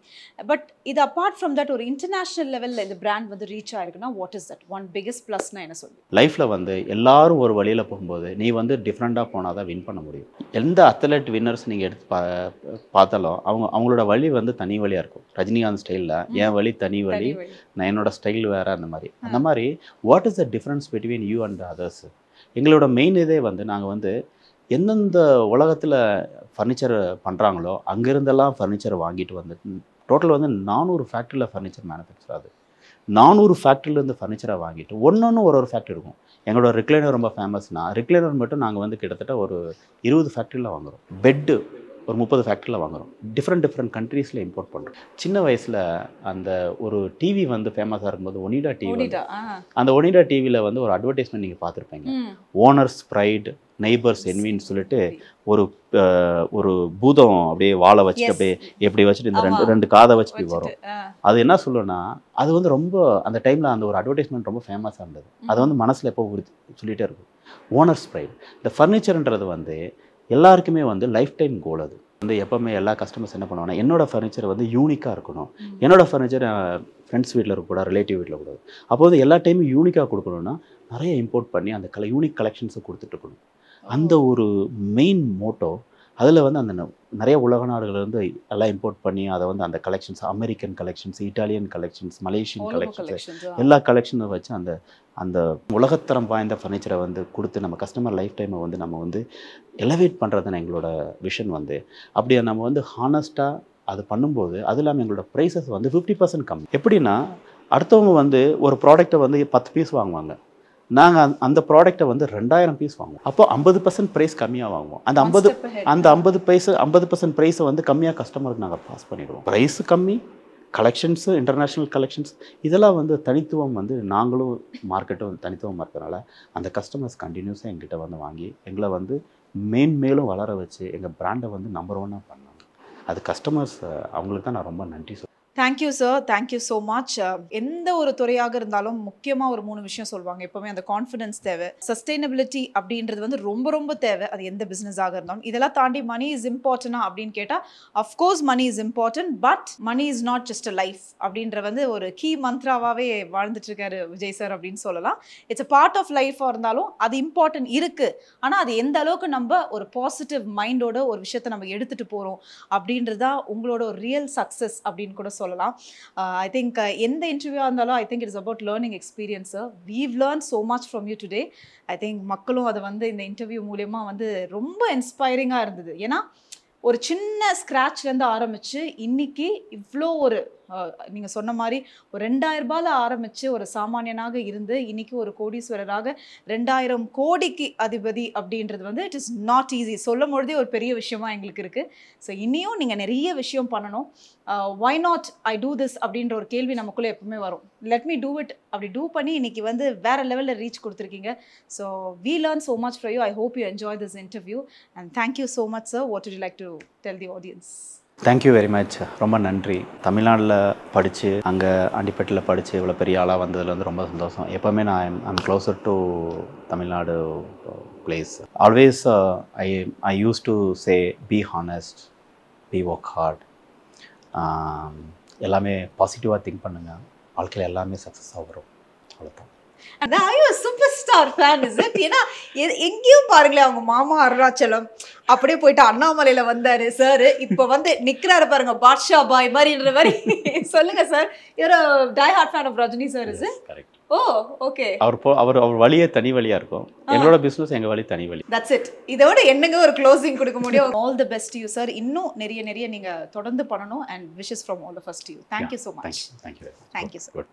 பட் இது அப்பார்ட் ஃப்ரம் தட் ஒரு இன்டர்நேஷ்னல் லெவலில் இந்த பிராண்ட் வந்து ரீச் ஆயிருக்குன்னா what is that one biggest ப்ளஸ்னா என்ன சொல்லி? லைஃப்பில் வந்து எல்லாரும் ஒரு வழியில் போகும்போது நீ வந்து டிஃப்ரெண்ட்டாக போனால் தான் வின் பண்ண முடியும். எந்த அத்லெட் வின்னர்ஸ் நீங்கள் எடுத்து பார்த்தாலும் அவங்களோட வழி வந்து தனி வழியாக இருக்கும். ரஜினிகாந்த் ஸ்டைலில் என் வழி தனி வழி, நான் என்னோட ஸ்டைல் வேறு, அந்த மாதிரி what is the difference between you and others? எங்களோட மெயின் இதே வந்து நாங்கள் வந்து எந்தெந்த உலகத்தில் ஃபர்னிச்சர் பண்ணுறாங்களோ அங்கேருந்தெல்லாம் ஃபர்னிச்சர் வாங்கிட்டு வந்து டோட்டல் வந்து 400 ஃபேக்ட்ரியில் ஃபர்னிச்சர் மேனுஃபேக்சர் ஆகுது. 400 ஃபேக்ட்ரிலேருந்து ஃபர்னிச்சரை வாங்கிட்டு ஒன்று ஒரு ஃபேக்ட்ரி இருக்கும். எங்களோட ரிக்ளைனர் ரொம்ப ஃபேமஸ்னா ரிக்ளைனர் மட்டும் நாங்கள் வந்து கிட்டத்தட்ட ஒரு 20 ஃபேக்ட்ரியில் வாங்குகிறோம். பெட்டு ஒரு 30 ஃபேக்ட்ரியில் வாங்குகிறோம். டிஃப்ரெண்ட் கண்ட்ரீஸில் இம்போர்ட் பண்ணுறோம். சின்ன வயசில் அந்த ஒரு டிவி வந்து ஃபேமஸாக இருக்கும்போது ஒனிடா டிவி, அந்த ஒனிடா டிவியில் வந்து ஒரு அட்வர்டைஸ்மெண்ட் நீங்கள் பார்த்துருப்பீங்க. ஓனர்ஸ் ப்ரைட் நெய்பர்ஸ் என்வின்னு சொல்லிட்டு ஒரு பூதம் அப்படியே வாழை வச்சுட்டு அப்படியே எப்படி வச்சுட்டு இந்த ரெண்டு காதை வச்சுட்டு வரும். அது என்ன சொல்லுன்னா அது வந்து ரொம்ப அந்த டைமில் அந்த ஒரு அட்வர்டைஸ்மெண்ட் ரொம்ப ஃபேமஸாக இருந்தது. அது வந்து மனசில் எப்போ சொல்லிகிட்டே இருக்கும். Owners pride. இந்த ஃபர்னிச்சர்ன்றது வந்து எல்லாருக்குமே வந்து லைஃப் டைம் கோல். அது வந்து எப்போவுமே எல்லா கஸ்டமர்ஸ் என்ன பண்ணுவாங்கன்னா என்னோடய ஃபர்னிச்சர் வந்து யூனிக்காக இருக்கணும், என்னோடய ஃபர்னிச்சர் ஃப்ரெண்ட்ஸ் வீட்டில் இருக்கக்கூடாது, ரிலேட்டிவ் வீட்டில் கூடாது. அப்போ வந்து எல்லா டைமும் யூனிக்காக கொடுக்கணுன்னா நிறைய இம்போர்ட் பண்ணி அந்த யூனிக் கலெக்ஷன்ஸை கொடுத்துட்டு இருக்கணும். அந்த ஒரு மெயின் மோட்டோ. அதில் வந்து அந்த நிறைய உலக நாடுகள்லேருந்து எல்லாம் இம்போர்ட் பண்ணி அதை வந்து அந்த collections, American collections, Italian collections, Malaysian collections, எல்லா கலெக்ஷனை வச்சு அந்த உலகத்தரம் வாய்ந்த ஃபர்னிச்சரை வந்து கொடுத்து நம்ம கஸ்டமர் லைஃப் டைமை வந்து நம்ம வந்து எலவேட் பண்ணுறதுன்னு எங்களோட விஷன் வந்து. அப்படியே நம்ம வந்து ஹானஸ்ட்டாக அது பண்ணும்போது அது இல்லாமல் எங்களோட ப்ரைஸஸ் வந்து 50% கம்மி. எப்படின்னா அடுத்தவங்க வந்து ஒரு ப்ராடக்ட்டை வந்து 10 பீஸ் வாங்குவாங்க, நாங்கள் அந்த ப்ராடக்ட்டை வந்து 2000 பீஸ் வாங்குவோம். அப்போ 50% ப்ரைஸ் கம்மியாக வாங்குவோம். அந்த 50% ப்ரைஸை வந்து கம்மியாக கஸ்டமருக்கு நாங்கள் பாஸ் பண்ணிவிடுவோம். ப்ரைஸு கம்மி, கலெக்ஷன்ஸு, இன்டர்நேஷ்னல் கலெக்ஷன்ஸ், இதெல்லாம் வந்து தனித்துவம் வந்து நாங்களும் மார்க்கெட்டும் தனித்துவமாக இருக்கிறனால அந்த கஸ்டமர்ஸ் கண்டினியூஸாக எங்கிட்ட வந்து வாங்கி எங்களை வந்து மேலும் வளர வச்சு எங்கள் பிராண்டை வந்து நம்பர் 1 பண்ணாங்க. அது கஸ்டமர்ஸ் அவங்களுக்கு தான் நான் ரொம்ப நன்றி சொல்லுவேன். Thank you sir, thank you so much. எந்த ஒரு துறையாக இருந்தாலும் முக்கியமாக ஒரு 3 விஷயம் சொல்லுவாங்க எப்போவுமே. அந்த கான்ஃபிடன்ஸ் தேவை, சஸ்டைனபிலிட்டி அப்படின்றது வந்து ரொம்ப தேவை, அது எந்த பிஸ்னஸாக இருந்தாலும். இதெல்லாம் தாண்டி மணி இஸ் இம்பார்ட்டனா அப்படின்னு கேட்டால் of course money is important, but money is not just a life அப்படின்ற வந்து ஒரு கீ மந்த்ராவாகவே வாழ்ந்துட்டு இருக்காரு விஜய் சார் அப்படின்னு சொல்லலாம். இட்ஸ் அ பார்ட் ஆஃப் லைஃபாக இருந்தாலும் அது இம்பார்ட்டன்ட் இருக்குது. ஆனால் அது எந்த அளவுக்கு நம்ம ஒரு பாசிட்டிவ் மைண்டோட ஒரு விஷயத்தை நம்ம எடுத்துகிட்டு போகிறோம் அப்படின்றது தான் உங்களோட ஒரு ரியல் சக்ஸஸ் அப்படின்னு கூட சொல்லலாம். I think எந்த இன்டர்வியூவாக இருந்தாலும் I think it is about learning experience. We've learned so much from you today. I think மக்களும் அதை வந்து இந்த இன்டர்வியூ மூலமா வந்து ரொம்ப இன்ஸ்பைரிங்காக இருந்தது. ஏன்னா ஒரு சின்ன ஸ்க்ராட்ச்லேருந்து ஆரம்பித்து இன்றைக்கி இவ்வளோ ஒரு நீங்கள் சொன்ன மாதிரி ஒரு 2000 ரூபாயில் ஆரம்பித்து ஒரு சாமானியனாக இருந்து இன்றைக்கி ஒரு கோடீஸ்வரராக 2000 கோடிக்கு அதிபதி அப்படின்றது வந்து இட் இஸ் நாட் ஈஸி. சொல்லும் பொழுதே ஒரு பெரிய விஷயமா எங்களுக்கு இருக்குது. ஸோ இனியும் நீங்கள் நிறைய விஷயம் பண்ணணும். Why not I do this அப்படின்ற ஒரு கேள்வி நமக்குள்ளே எப்பவுமே வரும். லெட் மீ டூ இட் அப்படி டூ பண்ணி இன்றைக்கி வந்து வேறு லெவலில் ரீச் கொடுத்துருக்கீங்க. So we learn so much from you. I hope you enjoy this interview and thank you so much sir. What would you like to tell the audience? Thank you very much. ரொம்ப நன்றி. தமிழ்நாட்டில் படித்து அங்கே ஆண்டிப்பட்டியில் படித்து இவ்வளோ பெரிய ஆளாக வந்ததில் வந்து ரொம்ப சந்தோஷம். எப்போவுமே I'm closer to Tamil Nadu place. Always I use to say be honest, be work hard, எல்லாமே பாசிட்டிவாக திங்க் பண்ணுங்கள், வாழ்க்கையில் எல்லாமே சக்ஸஸாக வரும். அவ்வளோதான். Super star fan is it? ஏன்னா எங்கேயும் பாருங்களேன் அவங்க மாமா அருணாச்சலம் அப்படியே போயிட்டு அண்ணாமலையில வந்தாரு சார், இப்போ வந்து நிக்கிறாரு பாருங்க பாட்ஷா பாய் மாதிரின்ற மாதிரி. சொல்லுங்க sir, you're a die hard fan of Rajini sir is it? Correct. Oh okay. அவர் வழியே தனி வழியா இருக்கும், எங்களோட பிசினஸ் எங்க வழி தனி வழி. That's it. இதோட என்னங்க ஒரு க்ளோசிங் கொடுக்க முடியும்? All the best you sir. இன்னும் நிறைய நீங்க தொடர்ந்து பண்ணணும் and wishes from all of us to you. Thank you so much. Thank you. Thank you sir. Good.